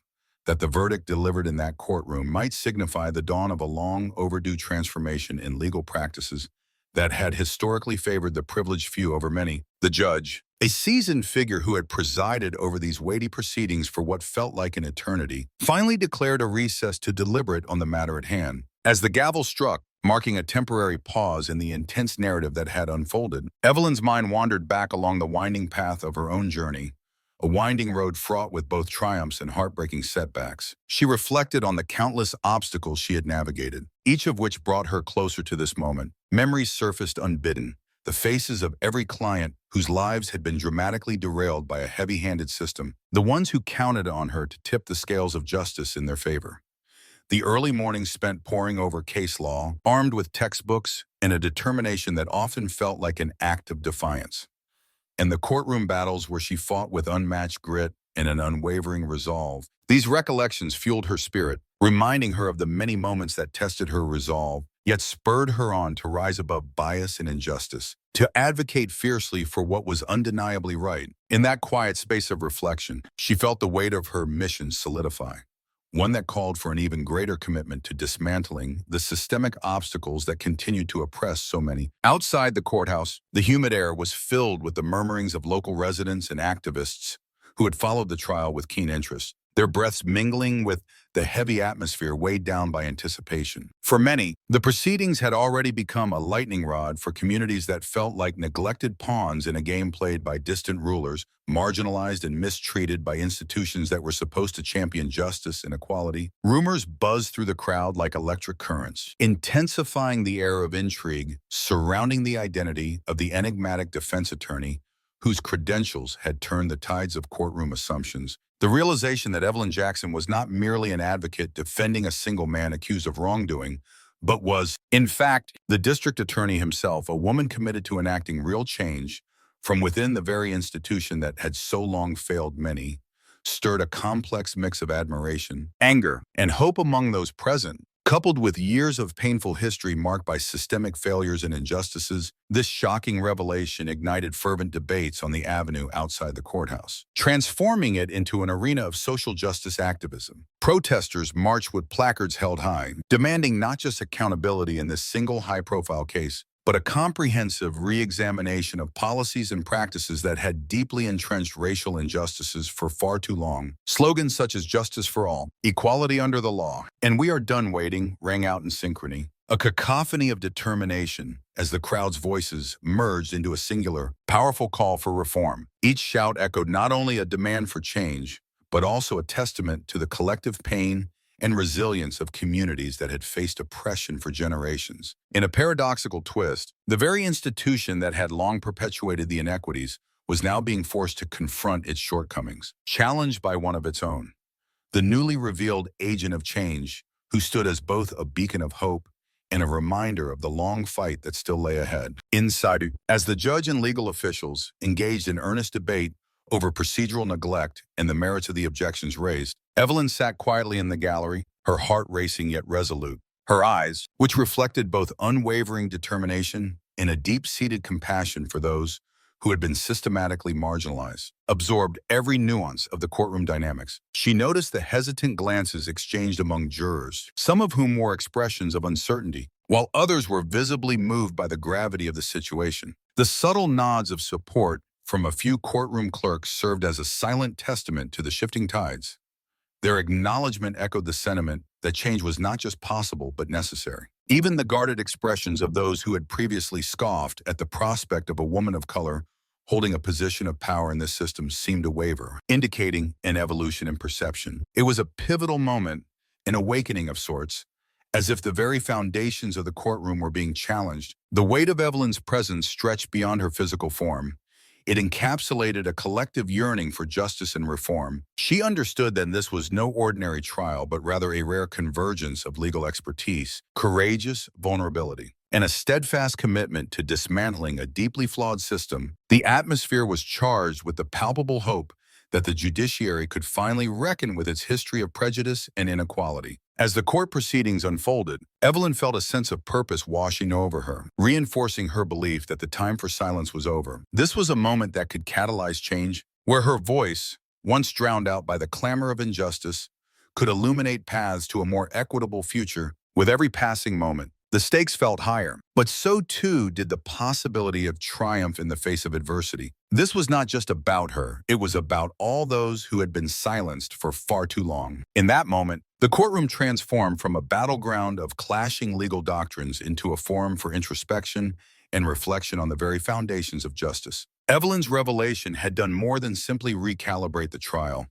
that the verdict delivered in that courtroom might signify the dawn of a long overdue transformation in legal practices that had historically favored the privileged few over many. The judge, a seasoned figure who had presided over these weighty proceedings for what felt like an eternity, finally declared a recess to deliberate on the matter at hand. As the gavel struck, marking a temporary pause in the intense narrative that had unfolded, Evelyn's mind wandered back along the winding path of her own journey, a winding road fraught with both triumphs and heartbreaking setbacks. She reflected on the countless obstacles she had navigated, each of which brought her closer to this moment. Memories surfaced unbidden, the faces of every client whose lives had been dramatically derailed by a heavy-handed system, the ones who counted on her to tip the scales of justice in their favor. The early mornings spent poring over case law, armed with textbooks and a determination that often felt like an act of defiance. And the courtroom battles where she fought with unmatched grit and an unwavering resolve. These recollections fueled her spirit, reminding her of the many moments that tested her resolve, yet spurred her on to rise above bias and injustice, to advocate fiercely for what was undeniably right. In that quiet space of reflection, she felt the weight of her mission solidify, one that called for an even greater commitment to dismantling the systemic obstacles that continued to oppress so many. Outside the courthouse, the humid air was filled with the murmurings of local residents and activists who had followed the trial with keen interest, their breaths mingling with the heavy atmosphere weighed down by anticipation. For many, the proceedings had already become a lightning rod for communities that felt like neglected pawns in a game played by distant rulers, marginalized and mistreated by institutions that were supposed to champion justice and equality. Rumors buzzed through the crowd like electric currents, intensifying the air of intrigue surrounding the identity of the enigmatic defense attorney whose credentials had turned the tides of courtroom assumptions. The realization that Evelyn Jackson was not merely an advocate defending a single man accused of wrongdoing, but was, in fact, the district attorney himself, a woman committed to enacting real change from within the very institution that had so long failed many, stirred a complex mix of admiration, anger, and hope among those present. Coupled with years of painful history marked by systemic failures and injustices, this shocking revelation ignited fervent debates on the avenue outside the courthouse, transforming it into an arena of social justice activism. Protesters marched with placards held high, demanding not just accountability in this single high-profile case, but a comprehensive re-examination of policies and practices that had deeply entrenched racial injustices for far too long. Slogans such as "Justice for All," "Equality under the Law," and "We are done waiting" rang out in synchrony, a cacophony of determination as the crowd's voices merged into a singular, powerful call for reform. Each shout echoed not only a demand for change, but also a testament to the collective pain and resilience of communities that had faced oppression for generations. In a paradoxical twist, the very institution that had long perpetuated the inequities was now being forced to confront its shortcomings, challenged by one of its own, the newly revealed agent of change, who stood as both a beacon of hope and a reminder of the long fight that still lay ahead. Inside, as the judge and legal officials engaged in earnest debate over procedural neglect and the merits of the objections raised, Evelyn sat quietly in the gallery, her heart racing yet resolute. Her eyes, which reflected both unwavering determination and a deep-seated compassion for those who had been systematically marginalized, absorbed every nuance of the courtroom dynamics. She noticed the hesitant glances exchanged among jurors, some of whom wore expressions of uncertainty, while others were visibly moved by the gravity of the situation. The subtle nods of support from a few courtroom clerks served as a silent testament to the shifting tides. Their acknowledgement echoed the sentiment that change was not just possible but necessary. Even the guarded expressions of those who had previously scoffed at the prospect of a woman of color holding a position of power in this system seemed to waver, indicating an evolution in perception. It was a pivotal moment, an awakening of sorts, as if the very foundations of the courtroom were being challenged. The weight of Evelyn's presence stretched beyond her physical form. It encapsulated a collective yearning for justice and reform. She understood that this was no ordinary trial, but rather a rare convergence of legal expertise, courageous vulnerability, and a steadfast commitment to dismantling a deeply flawed system. The atmosphere was charged with the palpable hope that the judiciary could finally reckon with its history of prejudice and inequality. As the court proceedings unfolded, Evelyn felt a sense of purpose washing over her, reinforcing her belief that the time for silence was over. This was a moment that could catalyze change, where her voice, once drowned out by the clamor of injustice, could illuminate paths to a more equitable future. With every passing moment, the stakes felt higher, but so too did the possibility of triumph in the face of adversity. This was not just about her, it was about all those who had been silenced for far too long. In that moment, the courtroom transformed from a battleground of clashing legal doctrines into a forum for introspection and reflection on the very foundations of justice. Evelyn's revelation had done more than simply recalibrate the trial.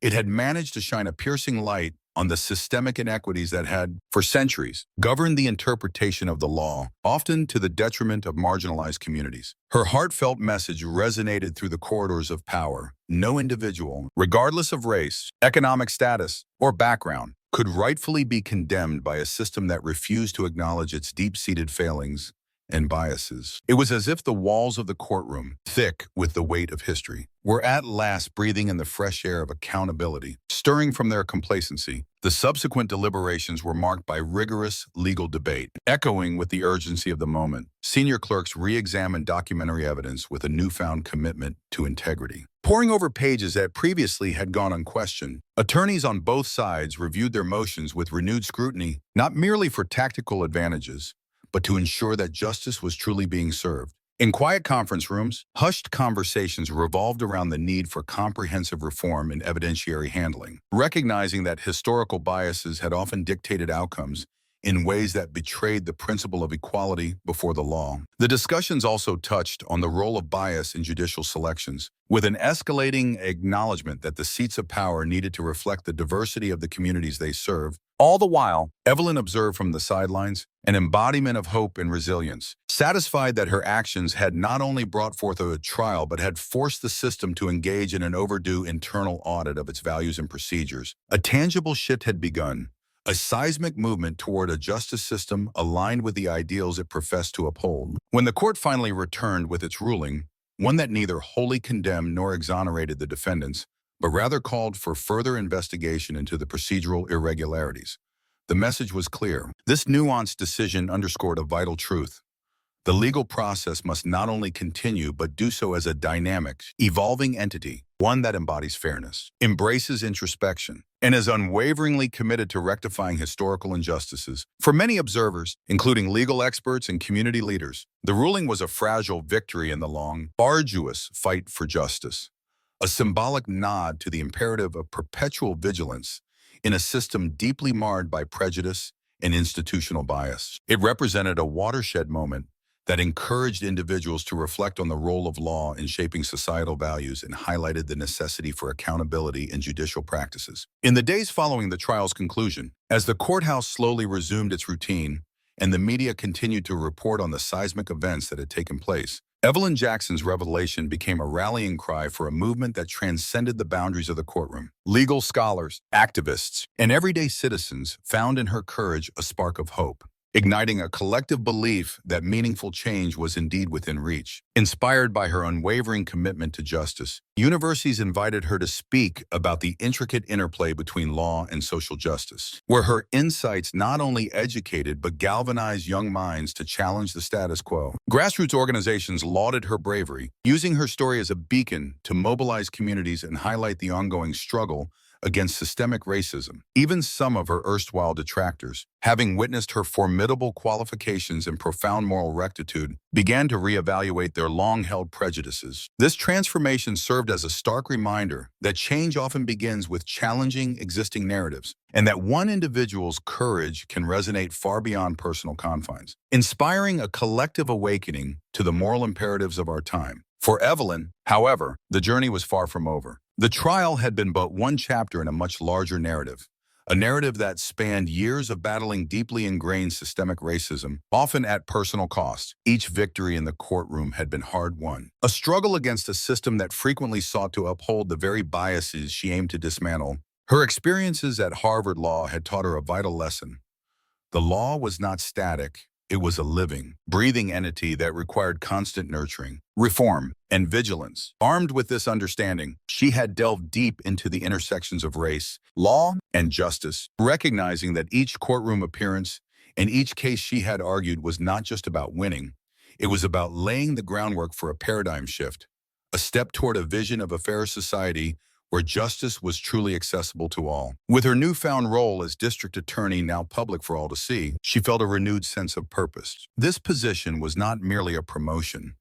It had managed to shine a piercing light on the systemic inequities that had, for centuries, governed the interpretation of the law, often to the detriment of marginalized communities. Her heartfelt message resonated through the corridors of power. No individual, regardless of race, economic status, or background, could rightfully be condemned by a system that refused to acknowledge its deep-seated failings and biases. It was as if the walls of the courtroom, thick with the weight of history, were at last breathing in the fresh air of accountability. Stirring from their complacency, the subsequent deliberations were marked by rigorous legal debate. Echoing with the urgency of the moment, senior clerks re-examined documentary evidence with a newfound commitment to integrity. Poring over pages that previously had gone unquestioned, attorneys on both sides reviewed their motions with renewed scrutiny, not merely for tactical advantages, but to ensure that justice was truly being served. In quiet conference rooms, hushed conversations revolved around the need for comprehensive reform in evidentiary handling, recognizing that historical biases had often dictated outcomes in ways that betrayed the principle of equality before the law. The discussions also touched on the role of bias in judicial selections, with an escalating acknowledgement that the seats of power needed to reflect the diversity of the communities they served. All the while, Evelyn observed from the sidelines an embodiment of hope and resilience, satisfied that her actions had not only brought forth a trial but had forced the system to engage in an overdue internal audit of its values and procedures. A tangible shift had begun, a seismic movement toward a justice system aligned with the ideals it professed to uphold. When the court finally returned with its ruling, one that neither wholly condemned nor exonerated the defendants, but rather called for further investigation into the procedural irregularities, the message was clear. This nuanced decision underscored a vital truth. The legal process must not only continue but do so as a dynamic, evolving entity, one that embodies fairness, embraces introspection, and is unwaveringly committed to rectifying historical injustices. For many observers, including legal experts and community leaders, the ruling was a fragile victory in the long, arduous fight for justice, a symbolic nod to the imperative of perpetual vigilance in a system deeply marred by prejudice and institutional bias. It represented a watershed moment that encouraged individuals to reflect on the role of law in shaping societal values and highlighted the necessity for accountability in judicial practices. In the days following the trial's conclusion, as the courthouse slowly resumed its routine and the media continued to report on the seismic events that had taken place, Evelyn Jackson's revelation became a rallying cry for a movement that transcended the boundaries of the courtroom. Legal scholars, activists, and everyday citizens found in her courage a spark of hope, igniting a collective belief that meaningful change was indeed within reach. Inspired by her unwavering commitment to justice, universities invited her to speak about the intricate interplay between law and social justice, where her insights not only educated but galvanized young minds to challenge the status quo. Grassroots organizations lauded her bravery, using her story as a beacon to mobilize communities and highlight the ongoing struggle against systemic racism. Even some of her erstwhile detractors, having witnessed her formidable qualifications and profound moral rectitude, began to reevaluate their long-held prejudices. This transformation served as a stark reminder that change often begins with challenging existing narratives, and that one individual's courage can resonate far beyond personal confines, inspiring a collective awakening to the moral imperatives of our time. For Evelyn, however, the journey was far from over. The trial had been but one chapter in a much larger narrative, a narrative that spanned years of battling deeply ingrained systemic racism, often at personal cost. Each victory in the courtroom had been hard-won, a struggle against a system that frequently sought to uphold the very biases she aimed to dismantle. Her experiences at Harvard Law had taught her a vital lesson. The law was not static. It was a living, breathing entity that required constant nurturing, reform, and vigilance. Armed with this understanding, she had delved deep into the intersections of race, law, and justice, recognizing that each courtroom appearance and each case she had argued was not just about winning. It was about laying the groundwork for a paradigm shift, a step toward a vision of a fairer society where justice was truly accessible to all. With her newfound role as district attorney now public for all to see, she felt a renewed sense of purpose. This position was not merely a promotion.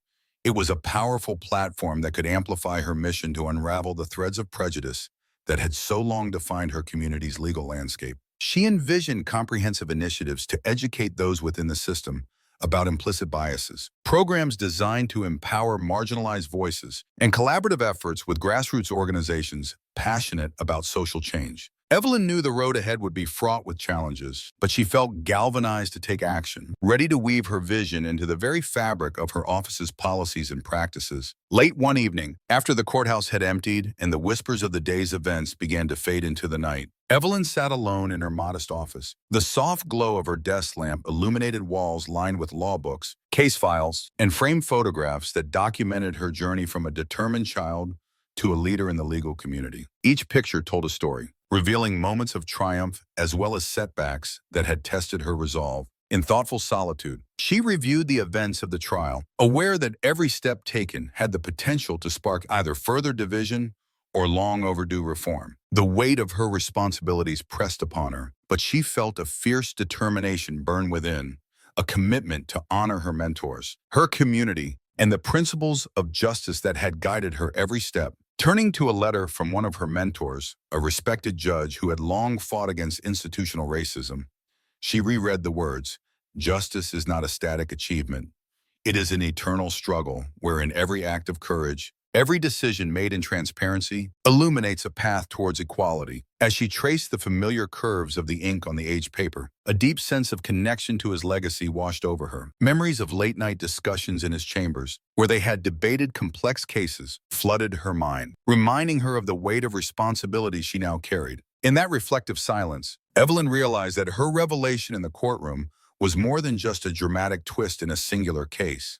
It was a powerful platform that could amplify her mission to unravel the threads of prejudice that had so long defined her community's legal landscape. She envisioned comprehensive initiatives to educate those within the system about implicit biases, programs designed to empower marginalized voices, and collaborative efforts with grassroots organizations passionate about social change. Evelyn knew the road ahead would be fraught with challenges, but she felt galvanized to take action, ready to weave her vision into the very fabric of her office's policies and practices. Late one evening, after the courthouse had emptied and the whispers of the day's events began to fade into the night, Evelyn sat alone in her modest office. The soft glow of her desk lamp illuminated walls lined with law books, case files, and framed photographs that documented her journey from a determined child to a leader in the legal community. Each picture told a story, revealing moments of triumph as well as setbacks that had tested her resolve. In thoughtful solitude, she reviewed the events of the trial, aware that every step taken had the potential to spark either further division or long overdue reform. The weight of her responsibilities pressed upon her, but she felt a fierce determination burn within, a commitment to honor her mentors, her community, and the principles of justice that had guided her every step. Turning to a letter from one of her mentors, a respected judge who had long fought against institutional racism, she reread the words, "Justice is not a static achievement. It is an eternal struggle wherein every act of courage, every decision made in transparency, illuminates a path towards equality." As she traced the familiar curves of the ink on the aged paper, a deep sense of connection to his legacy washed over her. Memories of late-night discussions in his chambers, where they had debated complex cases, flooded her mind, reminding her of the weight of responsibility she now carried. In that reflective silence, Evelyn realized that her revelation in the courtroom was more than just a dramatic twist in a singular case.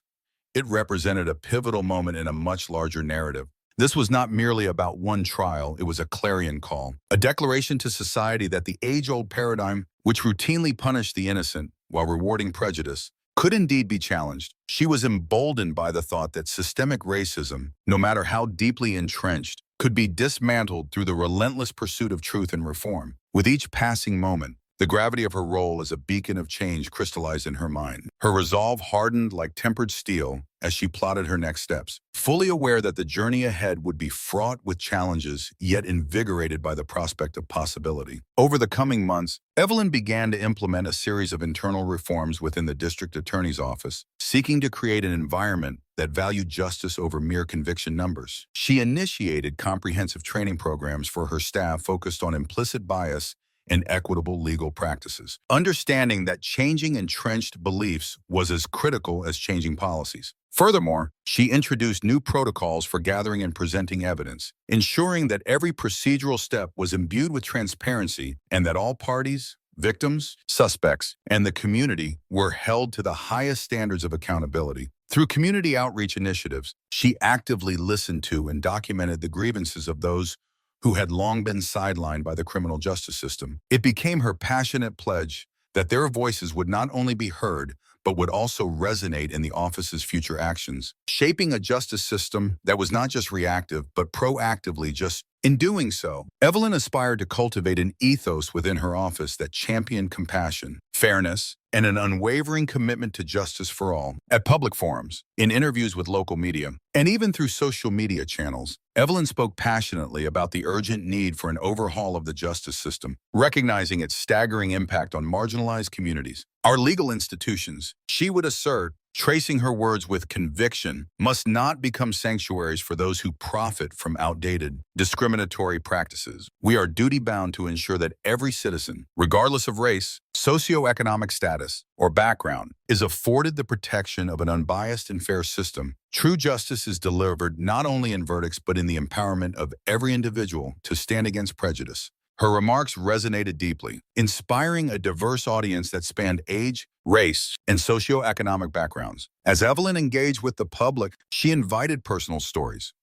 It represented a pivotal moment in a much larger narrative. This was not merely about one trial, it was a clarion call, a declaration to society that the age-old paradigm, which routinely punished the innocent while rewarding prejudice, could indeed be challenged. She was emboldened by the thought that systemic racism, no matter how deeply entrenched, could be dismantled through the relentless pursuit of truth and reform. With each passing moment, the gravity of her role as a beacon of change crystallized in her mind. Her resolve hardened like tempered steel as she plotted her next steps, fully aware that the journey ahead would be fraught with challenges, yet invigorated by the prospect of possibility. Over the coming months, Evelyn began to implement a series of internal reforms within the district attorney's office, seeking to create an environment that valued justice over mere conviction numbers. She initiated comprehensive training programs for her staff focused on implicit bias and equitable legal practices, understanding that changing entrenched beliefs was as critical as changing policies. Furthermore, she introduced new protocols for gathering and presenting evidence, ensuring that every procedural step was imbued with transparency and that all parties, victims, suspects, and the community were held to the highest standards of accountability. Through community outreach initiatives, she actively listened to and documented the grievances of those who had long been sidelined by the criminal justice system. It became her passionate pledge that their voices would not only be heard, but would also resonate in the office's future actions, shaping a justice system that was not just reactive, but proactively just. In doing so, Evelyn aspired to cultivate an ethos within her office that championed compassion, fairness, and an unwavering commitment to justice for all. At public forums, in interviews with local media, and even through social media channels, Evelyn spoke passionately about the urgent need for an overhaul of the justice system, recognizing its staggering impact on marginalized communities. Our legal institutions, she would assert, tracing her words with conviction, must not become sanctuaries for those who profit from outdated, discriminatory practices. We are duty-bound to ensure that every citizen, regardless of race, socioeconomic status, or background, is afforded the protection of an unbiased and fair system. True justice is delivered not only in verdicts but in the empowerment of every individual to stand against prejudice. Her remarks resonated deeply, inspiring a diverse audience that spanned age, race, and socioeconomic backgrounds. As Evelyn engaged with the public, she invited personal stories,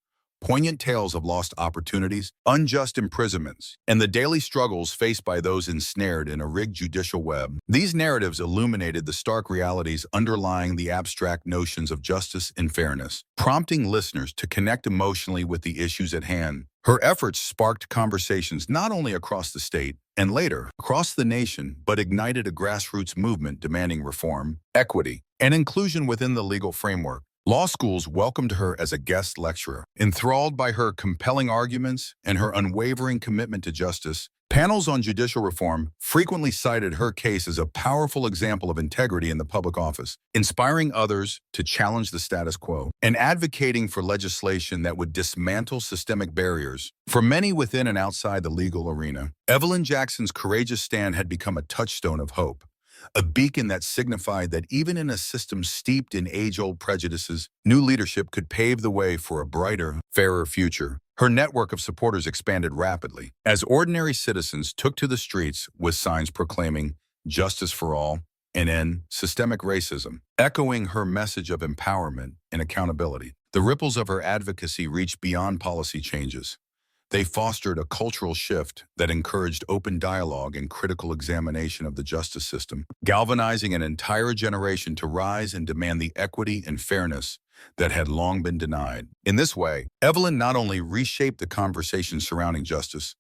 poignant tales of lost opportunities, unjust imprisonments, and the daily struggles faced by those ensnared in a rigged judicial web. These narratives illuminated the stark realities underlying the abstract notions of justice and fairness, prompting listeners to connect emotionally with the issues at hand. Her efforts sparked conversations not only across the state and later across the nation, but ignited a grassroots movement demanding reform, equity, and inclusion within the legal framework. Law schools welcomed her as a guest lecturer. Enthralled by her compelling arguments and her unwavering commitment to justice, panels on judicial reform frequently cited her case as a powerful example of integrity in the public office, inspiring others to challenge the status quo and advocating for legislation that would dismantle systemic barriers. For many within and outside the legal arena, Evelyn Jackson's courageous stand had become a touchstone of hope, a beacon that signified that even in a system steeped in age-old prejudices, new leadership could pave the way for a brighter, fairer future. Her network of supporters expanded rapidly as ordinary citizens took to the streets with signs proclaiming justice for all and end systemic racism, echoing her message of empowerment and accountability. The ripples of her advocacy reached beyond policy changes. They fostered a cultural shift that encouraged open dialogue and critical examination of the justice system, galvanizing an entire generation to rise and demand the equity and fairness that had long been denied. In this way, Evelyn not only reshaped the conversation surrounding justice,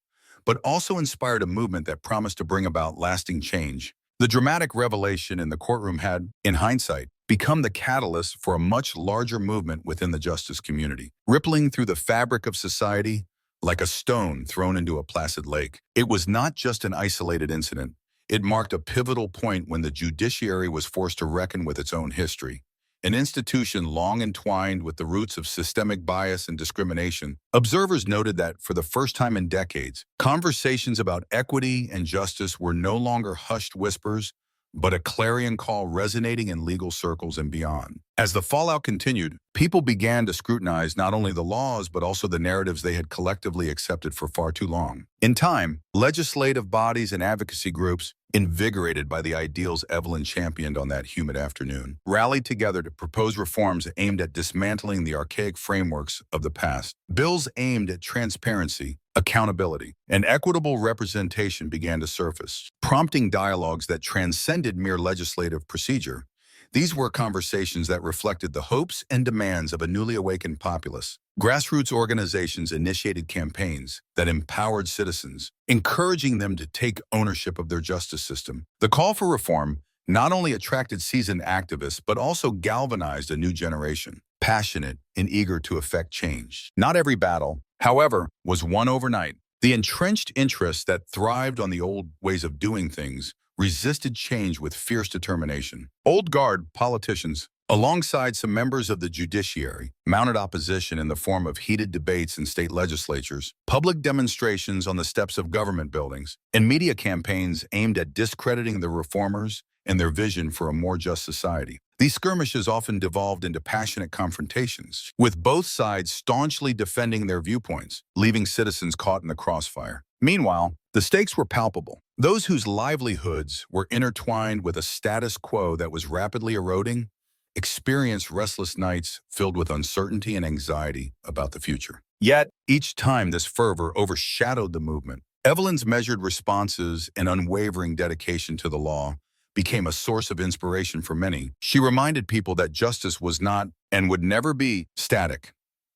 but also inspired a movement that promised to bring about lasting change. The dramatic revelation in the courtroom had, in hindsight, become the catalyst for a much larger movement within the justice community, rippling through the fabric of society like a stone thrown into a placid lake. It was not just an isolated incident. It marked a pivotal point when the judiciary was forced to reckon with its own history. An institution long entwined with the roots of systemic bias and discrimination, observers noted that for the first time in decades, conversations about equity and justice were no longer hushed whispers, but a clarion call resonating in legal circles and beyond. As the fallout continued, people began to scrutinize not only the laws, but also the narratives they had collectively accepted for far too long. In time, legislative bodies and advocacy groups, invigorated by the ideals Evelyn championed on that humid afternoon, rallied together to propose reforms aimed at dismantling the archaic frameworks of the past. Bills aimed at transparency, accountability, and equitable representation began to surface, prompting dialogues that transcended mere legislative procedure. These were conversations that reflected the hopes and demands of a newly awakened populace. Grassroots organizations initiated campaigns that empowered citizens, encouraging them to take ownership of their justice system. The call for reform not only attracted seasoned activists, but also galvanized a new generation, passionate and eager to effect change. Not every battle, however, was won overnight. The entrenched interests that thrived on the old ways of doing things resisted change with fierce determination. Old guard politicians, alongside some members of the judiciary, mounted opposition in the form of heated debates in state legislatures, public demonstrations on the steps of government buildings, and media campaigns aimed at discrediting the reformers and their vision for a more just society. These skirmishes often devolved into passionate confrontations, with both sides staunchly defending their viewpoints, leaving citizens caught in the crossfire. Meanwhile, the stakes were palpable. Those whose livelihoods were intertwined with a status quo that was rapidly eroding experienced restless nights filled with uncertainty and anxiety about the future. Yet, each time this fervor overshadowed the movement, Evelyn's measured responses and unwavering dedication to the law became a source of inspiration for many. She reminded people that justice was not and would never be static.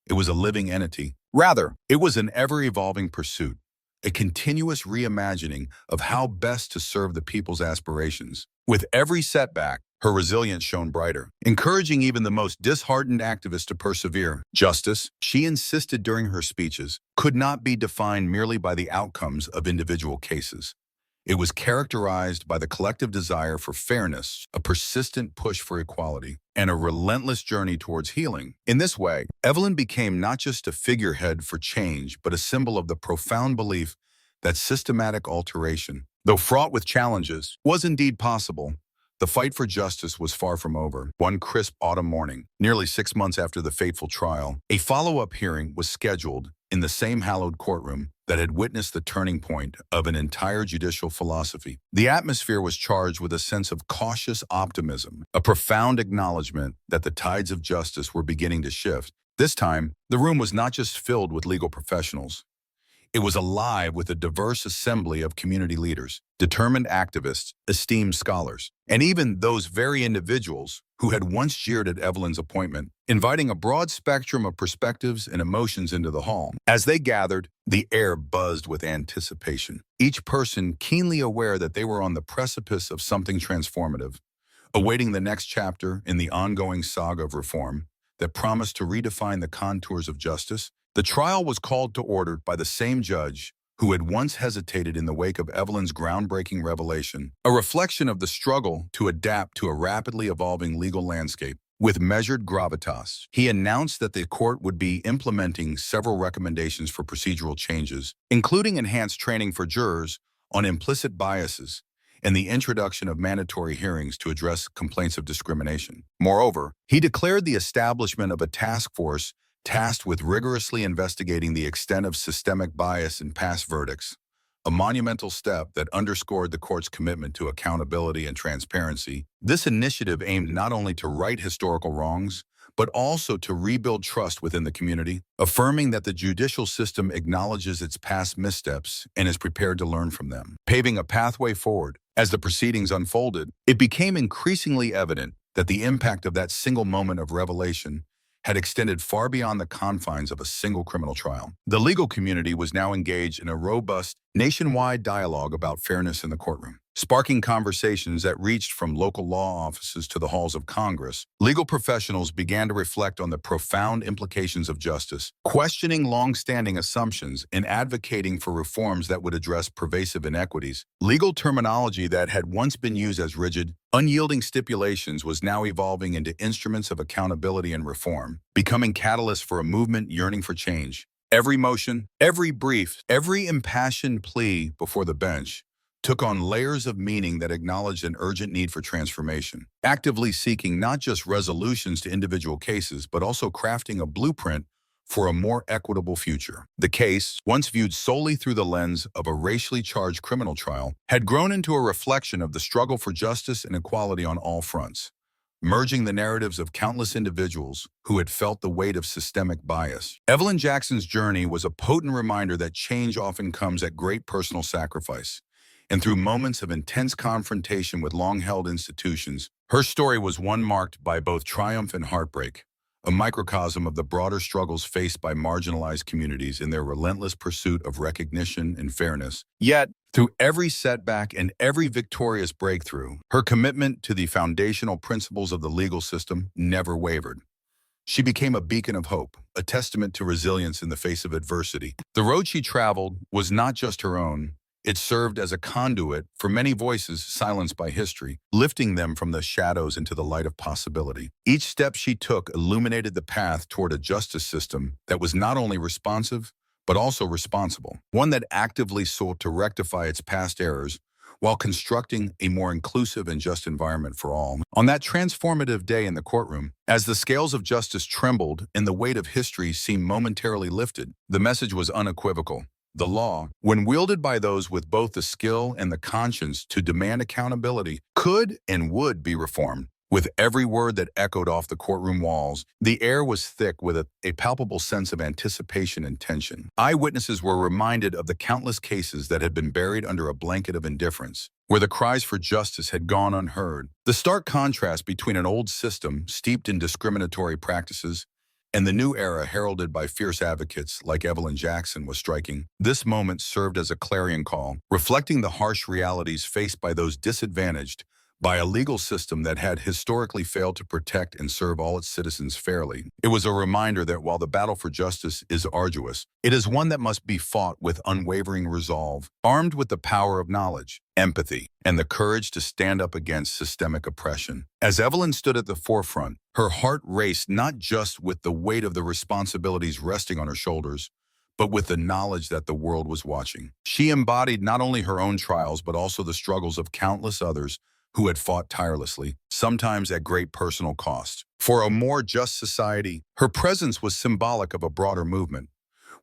It was a living entity. Rather, it was an ever-evolving pursuit, a continuous reimagining of how best to serve the people's aspirations. With every setback, her resilience shone brighter, encouraging even the most disheartened activists to persevere. Justice, she insisted during her speeches, could not be defined merely by the outcomes of individual cases. It was characterized by the collective desire for fairness, a persistent push for equality, and a relentless journey towards healing. In this way, Evelyn became not just a figurehead for change, but a symbol of the profound belief that systematic alteration, though fraught with challenges, was indeed possible. The fight for justice was far from over. One crisp autumn morning, nearly 6 months after the fateful trial, a follow-up hearing was scheduled in the same hallowed courtroom that had witnessed the turning point of an entire judicial philosophy. The atmosphere was charged with a sense of cautious optimism, a profound acknowledgement that the tides of justice were beginning to shift. This time, the room was not just filled with legal professionals. It was alive with a diverse assembly of community leaders, determined activists, esteemed scholars, and even those very individuals who had once jeered at Evelyn's appointment, inviting a broad spectrum of perspectives and emotions into the hall. As they gathered, the air buzzed with anticipation, each person keenly aware that they were on the precipice of something transformative, awaiting the next chapter in the ongoing saga of reform that promised to redefine the contours of justice. The trial was called to order by the same judge who had once hesitated in the wake of Evelyn's groundbreaking revelation, a reflection of the struggle to adapt to a rapidly evolving legal landscape. With measured gravitas, he announced that the court would be implementing several recommendations for procedural changes, including enhanced training for jurors on implicit biases and the introduction of mandatory hearings to address complaints of discrimination. Moreover, he declared the establishment of a task force tasked with rigorously investigating the extent of systemic bias in past verdicts, a monumental step that underscored the court's commitment to accountability and transparency. This initiative aimed not only to right historical wrongs, but also to rebuild trust within the community, affirming that the judicial system acknowledges its past missteps and is prepared to learn from them. Paving a pathway forward, as the proceedings unfolded, it became increasingly evident that the impact of that single moment of revelation had extended far beyond the confines of a single criminal trial. The legal community was now engaged in a robust, nationwide dialogue about fairness in the courtroom, sparking conversations that reached from local law offices to the halls of Congress. Legal professionals began to reflect on the profound implications of justice, questioning long-standing assumptions and advocating for reforms that would address pervasive inequities. Legal terminology that had once been used as rigid, unyielding stipulations was now evolving into instruments of accountability and reform, becoming catalysts for a movement yearning for change. Every motion, every brief, every impassioned plea before the bench took on layers of meaning that acknowledged an urgent need for transformation, actively seeking not just resolutions to individual cases, but also crafting a blueprint for a more equitable future. The case, once viewed solely through the lens of a racially charged criminal trial, had grown into a reflection of the struggle for justice and equality on all fronts, merging the narratives of countless individuals who had felt the weight of systemic bias. Evelyn Jackson's journey was a potent reminder that change often comes at great personal sacrifice, and through moments of intense confrontation with long-held institutions, Her story was one marked by both triumph and heartbreak, a microcosm of the broader struggles faced by marginalized communities in their relentless pursuit of recognition and fairness. Yet, through every setback and every victorious breakthrough, her commitment to the foundational principles of the legal system never wavered. She became a beacon of hope, a testament to resilience in the face of adversity. The road she traveled was not just her own. It served as a conduit for many voices silenced by history, lifting them from the shadows into the light of possibility. Each step she took illuminated the path toward a justice system that was not only responsive, but also responsible, one that actively sought to rectify its past errors while constructing a more inclusive and just environment for all. On that transformative day in the courtroom, as the scales of justice trembled and the weight of history seemed momentarily lifted, the message was unequivocal. The law, when wielded by those with both the skill and the conscience to demand accountability, could and would be reformed. With every word that echoed off the courtroom walls, the air was thick with a palpable sense of anticipation and tension. Eyewitnesses were reminded of the countless cases that had been buried under a blanket of indifference, where the cries for justice had gone unheard. The stark contrast between an old system steeped in discriminatory practices and the new era heralded by fierce advocates like Evelyn Jackson was striking. This moment served as a clarion call, reflecting the harsh realities faced by those disadvantaged by a legal system that had historically failed to protect and serve all its citizens fairly. It was a reminder that while the battle for justice is arduous, it is one that must be fought with unwavering resolve, armed with the power of knowledge, empathy, and the courage to stand up against systemic oppression. As Evelyn stood at the forefront, her heart raced not just with the weight of the responsibilities resting on her shoulders, but with the knowledge that the world was watching. She embodied not only her own trials, but also the struggles of countless others who had fought tirelessly, sometimes at great personal cost. For a more just society, her presence was symbolic of a broader movement,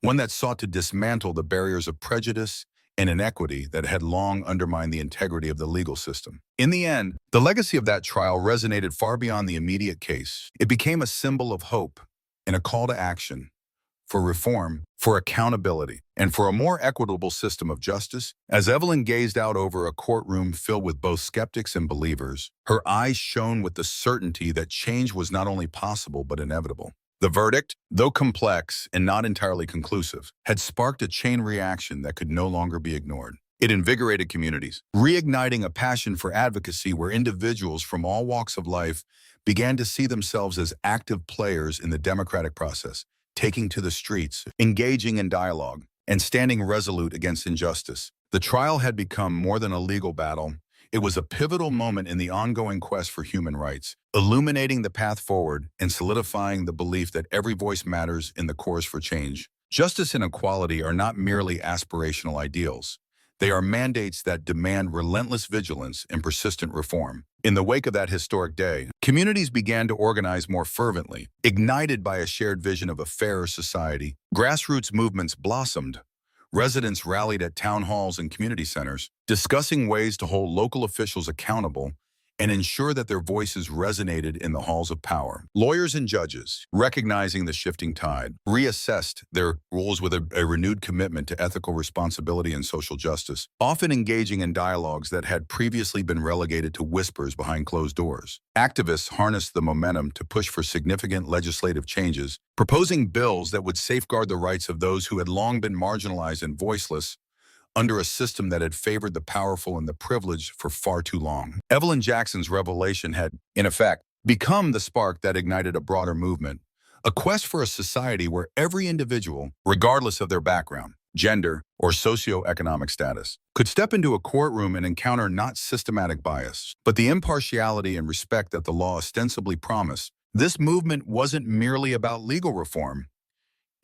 one that sought to dismantle the barriers of prejudice and inequity that had long undermined the integrity of the legal system. In the end, the legacy of that trial resonated far beyond the immediate case. It became a symbol of hope and a call to action for reform, for accountability, and for a more equitable system of justice. As Evelyn gazed out over a courtroom filled with both skeptics and believers, her eyes shone with the certainty that change was not only possible but inevitable. The verdict, though complex and not entirely conclusive, had sparked a chain reaction that could no longer be ignored. It invigorated communities, reigniting a passion for advocacy where individuals from all walks of life began to see themselves as active players in the democratic process, taking to the streets, engaging in dialogue, and standing resolute against injustice. The trial had become more than a legal battle. It was a pivotal moment in the ongoing quest for human rights, illuminating the path forward and solidifying the belief that every voice matters in the course for change. Justice and equality are not merely aspirational ideals. They are mandates that demand relentless vigilance and persistent reform. In the wake of that historic day, communities began to organize more fervently, ignited by a shared vision of a fairer society. Grassroots movements blossomed. Residents rallied at town halls and community centers, discussing ways to hold local officials accountable and ensure that their voices resonated in the halls of power. Lawyers and judges, recognizing the shifting tide, reassessed their roles with a renewed commitment to ethical responsibility and social justice, often engaging in dialogues that had previously been relegated to whispers behind closed doors. Activists harnessed the momentum to push for significant legislative changes, proposing bills that would safeguard the rights of those who had long been marginalized and voiceless under a system that had favored the powerful and the privileged for far too long. Evelyn Jackson's revelation had, in effect, become the spark that ignited a broader movement, a quest for a society where every individual, regardless of their background, gender, or socioeconomic status, could step into a courtroom and encounter not systematic bias, but the impartiality and respect that the law ostensibly promised. This movement wasn't merely about legal reform.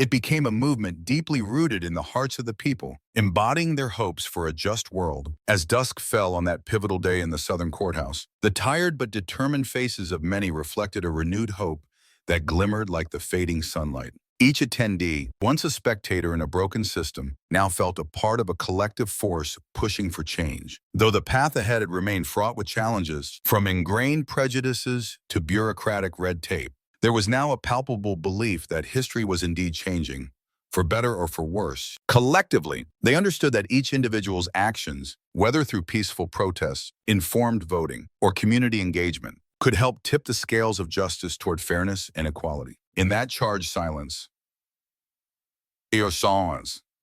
It became a movement deeply rooted in the hearts of the people, embodying their hopes for a just world. As dusk fell on that pivotal day in the Southern courthouse, the tired but determined faces of many reflected a renewed hope that glimmered like the fading sunlight. Each attendee, once a spectator in a broken system, now felt a part of a collective force pushing for change. Though the path ahead had remained fraught with challenges, from ingrained prejudices to bureaucratic red tape, there was now a palpable belief that history was indeed changing, for better or for worse. Collectively, they understood that each individual's actions, whether through peaceful protests, informed voting, or community engagement, could help tip the scales of justice toward fairness and equality. In that charged silence,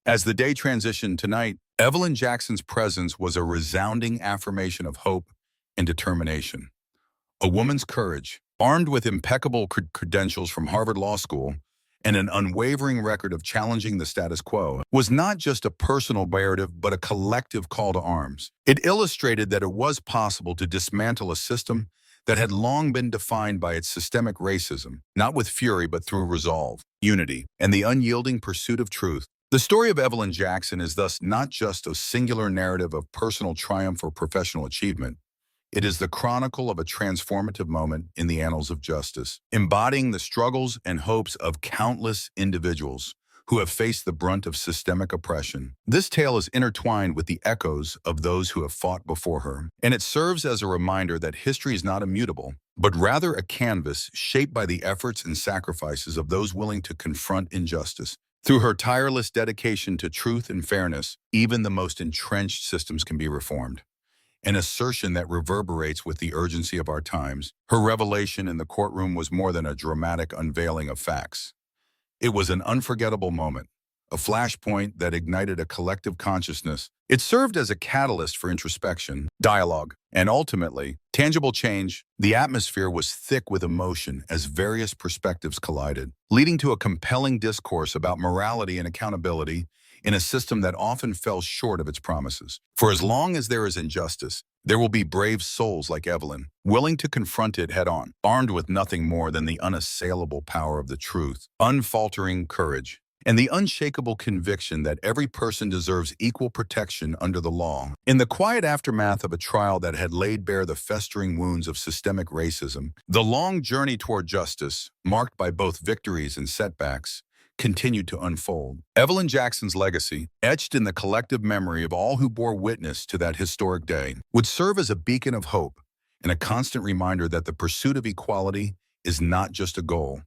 as the day transitioned to night, Evelyn Jackson's presence was a resounding affirmation of hope and determination. A woman's courage, armed with impeccable credentials from Harvard Law School and an unwavering record of challenging the status quo, was not just a personal narrative but a collective call to arms. It illustrated that it was possible to dismantle a system that had long been defined by its systemic racism, not with fury but through resolve, unity, and the unyielding pursuit of truth. The story of Evelyn Jackson is thus not just a singular narrative of personal triumph or professional achievement. It is the chronicle of a transformative moment in the annals of justice, embodying the struggles and hopes of countless individuals who have faced the brunt of systemic oppression. This tale is intertwined with the echoes of those who have fought before her, and it serves as a reminder that history is not immutable, but rather a canvas shaped by the efforts and sacrifices of those willing to confront injustice. Through her tireless dedication to truth and fairness, even the most entrenched systems can be reformed. An assertion that reverberates with the urgency of our times. Her revelation in the courtroom was more than a dramatic unveiling of facts. It was an unforgettable moment, a flashpoint that ignited a collective consciousness. It served as a catalyst for introspection, dialogue, and ultimately, tangible change. The atmosphere was thick with emotion as various perspectives collided, leading to a compelling discourse about morality and accountability in a system that often fell short of its promises. For as long as there is injustice, there will be brave souls like Evelyn, willing to confront it head-on, armed with nothing more than the unassailable power of the truth, unfaltering courage, and the unshakable conviction that every person deserves equal protection under the law. In the quiet aftermath of a trial that had laid bare the festering wounds of systemic racism, the long journey toward justice, marked by both victories and setbacks, continued to unfold. Evelyn Jackson's legacy, etched in the collective memory of all who bore witness to that historic day, would serve as a beacon of hope and a constant reminder that the pursuit of equality is not just a goal.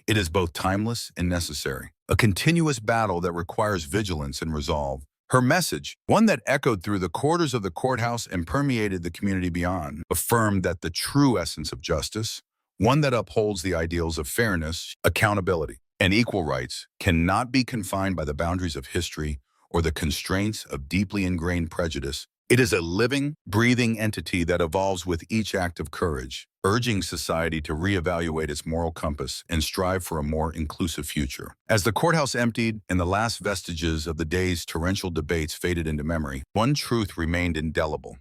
It is both timeless and necessary, a continuous battle that requires vigilance and resolve. Her message, one that echoed through the corridors of the courthouse and permeated the community beyond, affirmed that the true essence of justice, one that upholds the ideals of fairness, accountability, and equal rights, cannot be confined by the boundaries of history or the constraints of deeply ingrained prejudice. It is a living, breathing entity that evolves with each act of courage, urging society to reevaluate its moral compass and strive for a more inclusive future. As the courthouse emptied and the last vestiges of the day's torrential debates faded into memory, one truth remained indelible.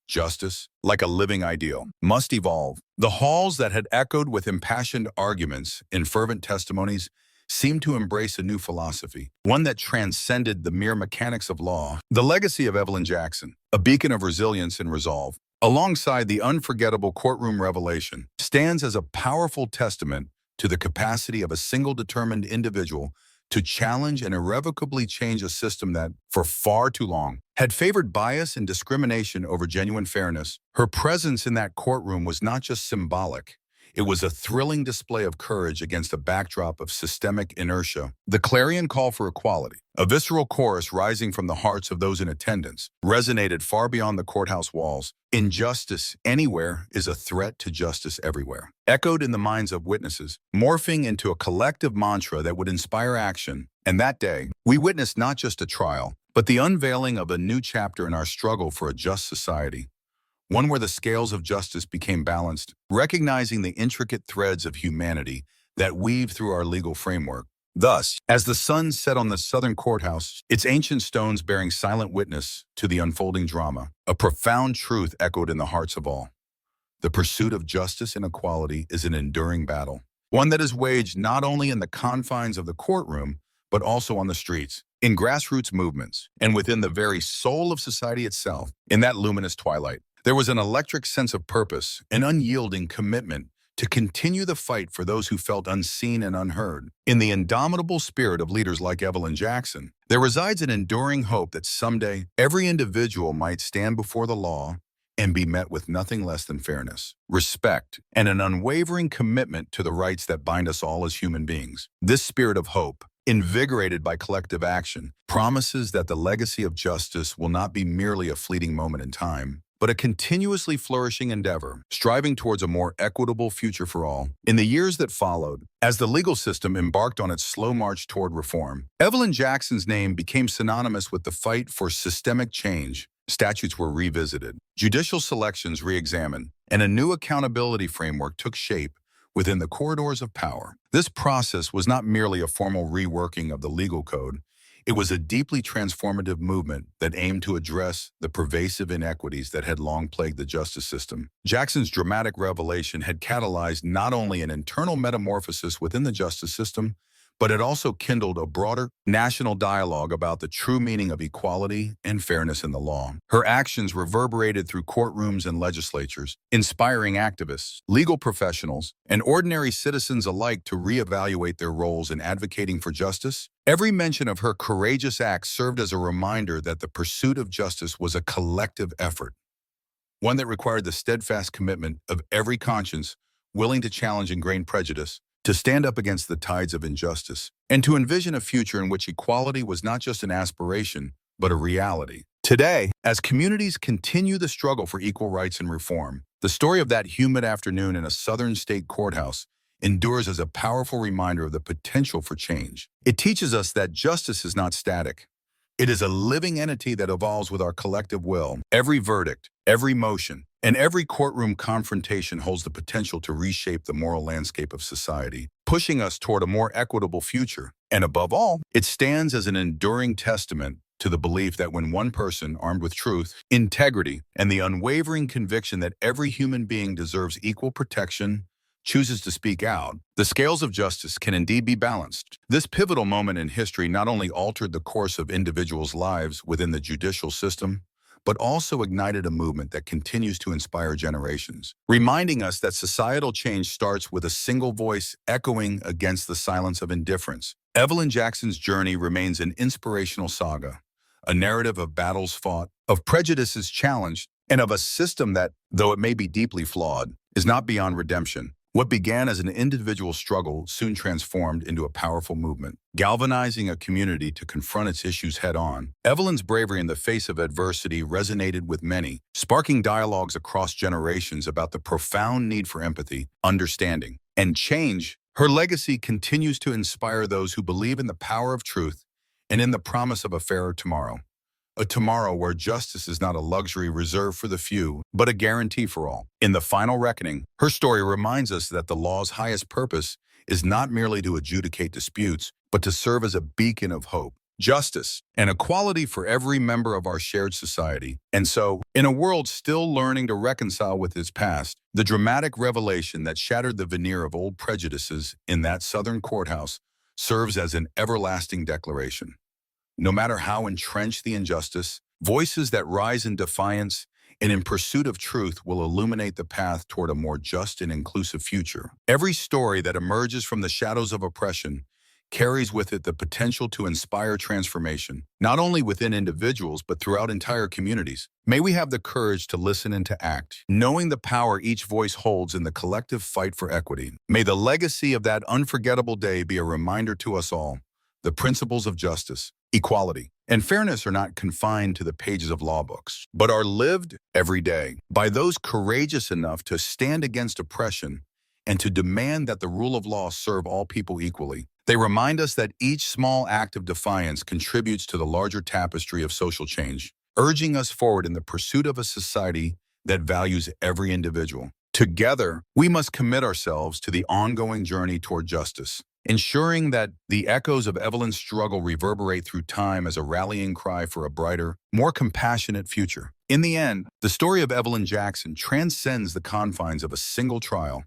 Justice, like a living ideal, must evolve. The halls that had echoed with impassioned arguments and fervent testimonies seemed to embrace a new philosophy, one that transcended the mere mechanics of law. The legacy of Evelyn Jackson, a beacon of resilience and resolve, alongside the unforgettable courtroom revelation, stands as a powerful testament to the capacity of a single determined individual to challenge and irrevocably change a system that, for far too long, had favored bias and discrimination over genuine fairness. Her presence in that courtroom was not just symbolic. It was a thrilling display of courage against a backdrop of systemic inertia. The clarion call for equality, a visceral chorus rising from the hearts of those in attendance, resonated far beyond the courthouse walls. Injustice anywhere is a threat to justice everywhere, echoed in the minds of witnesses, morphing into a collective mantra that would inspire action. And that day, we witnessed not just a trial, but the unveiling of a new chapter in our struggle for a just society. One where the scales of justice became balanced, recognizing the intricate threads of humanity that weave through our legal framework. Thus, as the sun set on the southern courthouse, its ancient stones bearing silent witness to the unfolding drama, a profound truth echoed in the hearts of all. The pursuit of justice and equality is an enduring battle, one that is waged not only in the confines of the courtroom, but also on the streets, in grassroots movements, and within the very soul of society itself. In that luminous twilight, there was an electric sense of purpose, an unyielding commitment to continue the fight for those who felt unseen and unheard. In the indomitable spirit of leaders like Evelyn Jackson, there resides an enduring hope that someday every individual might stand before the law and be met with nothing less than fairness, respect, and an unwavering commitment to the rights that bind us all as human beings. This spirit of hope, invigorated by collective action, promises that the legacy of justice will not be merely a fleeting moment in time, but a continuously flourishing endeavor, striving towards a more equitable future for all. In the years that followed, as the legal system embarked on its slow march toward reform, Evelyn Jackson's name became synonymous with the fight for systemic change. Statutes were revisited, judicial selections re-examined, and a new accountability framework took shape within the corridors of power. This process was not merely a formal reworking of the legal code. It was a deeply transformative movement that aimed to address the pervasive inequities that had long plagued the justice system. Jackson's dramatic revelation had catalyzed not only an internal metamorphosis within the justice system, but it also kindled a broader national dialogue about the true meaning of equality and fairness in the law. Her actions reverberated through courtrooms and legislatures, inspiring activists, legal professionals, and ordinary citizens alike to reevaluate their roles in advocating for justice. Every mention of her courageous acts served as a reminder that the pursuit of justice was a collective effort, one that required the steadfast commitment of every conscience willing to challenge ingrained prejudice, to stand up against the tides of injustice, and to envision a future in which equality was not just an aspiration, but a reality. Today, as communities continue the struggle for equal rights and reform, the story of that humid afternoon in a southern state courthouse endures as a powerful reminder of the potential for change. It teaches us that justice is not static. It is a living entity that evolves with our collective will. Every verdict, every motion, and every courtroom confrontation holds the potential to reshape the moral landscape of society, pushing us toward a more equitable future. And above all, it stands as an enduring testament to the belief that when one person, armed with truth, integrity, and the unwavering conviction that every human being deserves equal protection, chooses to speak out, the scales of justice can indeed be balanced. This pivotal moment in history not only altered the course of individuals' lives within the judicial system, but also ignited a movement that continues to inspire generations, reminding us that societal change starts with a single voice echoing against the silence of indifference. Evelyn Jackson's journey remains an inspirational saga, a narrative of battles fought, of prejudices challenged, and of a system that, though it may be deeply flawed, is not beyond redemption. What began as an individual struggle soon transformed into a powerful movement, galvanizing a community to confront its issues head-on. Evelyn's bravery in the face of adversity resonated with many, sparking dialogues across generations about the profound need for empathy, understanding, and change. Her legacy continues to inspire those who believe in the power of truth and in the promise of a fairer tomorrow. A tomorrow where justice is not a luxury reserved for the few, but a guarantee for all. In the final reckoning, her story reminds us that the law's highest purpose is not merely to adjudicate disputes, but to serve as a beacon of hope, justice, and equality for every member of our shared society. And so, in a world still learning to reconcile with its past, the dramatic revelation that shattered the veneer of old prejudices in that southern courthouse serves as an everlasting declaration. No matter how entrenched the injustice, voices that rise in defiance and in pursuit of truth will illuminate the path toward a more just and inclusive future. Every story that emerges from the shadows of oppression carries with it the potential to inspire transformation, not only within individuals, but throughout entire communities. May we have the courage to listen and to act, knowing the power each voice holds in the collective fight for equity. May the legacy of that unforgettable day be a reminder to us all. The principles of justice, equality, and fairness are not confined to the pages of law books, but are lived every day by those courageous enough to stand against oppression and to demand that the rule of law serve all people equally. They remind us that each small act of defiance contributes to the larger tapestry of social change, urging us forward in the pursuit of a society that values every individual. Together, we must commit ourselves to the ongoing journey toward justice, ensuring that the echoes of Evelyn's struggle reverberate through time as a rallying cry for a brighter, more compassionate future. In the end, the story of Evelyn Jackson transcends the confines of a single trial.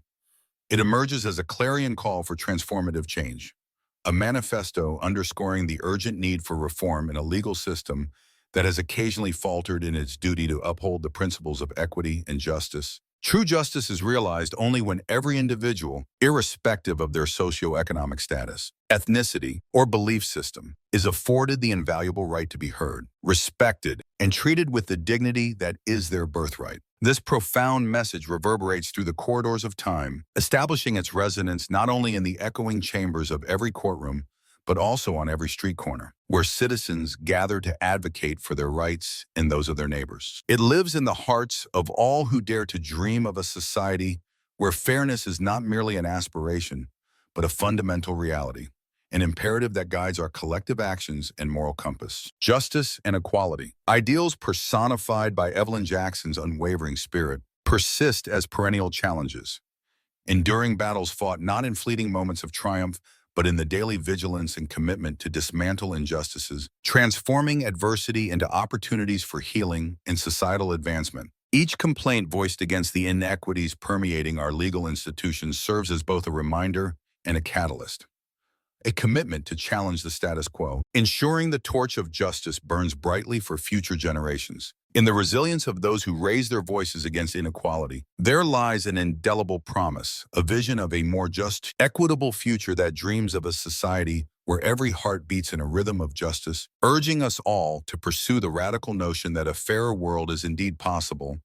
It emerges as a clarion call for transformative change, a manifesto underscoring the urgent need for reform in a legal system that has occasionally faltered in its duty to uphold the principles of equity and justice. True justice is realized only when every individual, irrespective of their socioeconomic status, ethnicity, or belief system, is afforded the invaluable right to be heard, respected, and treated with the dignity that is their birthright. This profound message reverberates through the corridors of time, establishing its resonance not only in the echoing chambers of every courtroom, but also on every street corner, where citizens gather to advocate for their rights and those of their neighbors. It lives in the hearts of all who dare to dream of a society where fairness is not merely an aspiration, but a fundamental reality, an imperative that guides our collective actions and moral compass. Justice and equality, ideals personified by Evelyn Jackson's unwavering spirit, persist as perennial challenges, enduring battles fought not in fleeting moments of triumph, but in the daily vigilance and commitment to dismantle injustices, transforming adversity into opportunities for healing and societal advancement. Each complaint voiced against the inequities permeating our legal institutions serves as both a reminder and a catalyst, a commitment to challenge the status quo, ensuring the torch of justice burns brightly for future generations. In the resilience of those who raise their voices against inequality, there lies an indelible promise, a vision of a more just, equitable future that dreams of a society where every heart beats in a rhythm of justice, urging us all to pursue the radical notion that a fairer world is indeed possible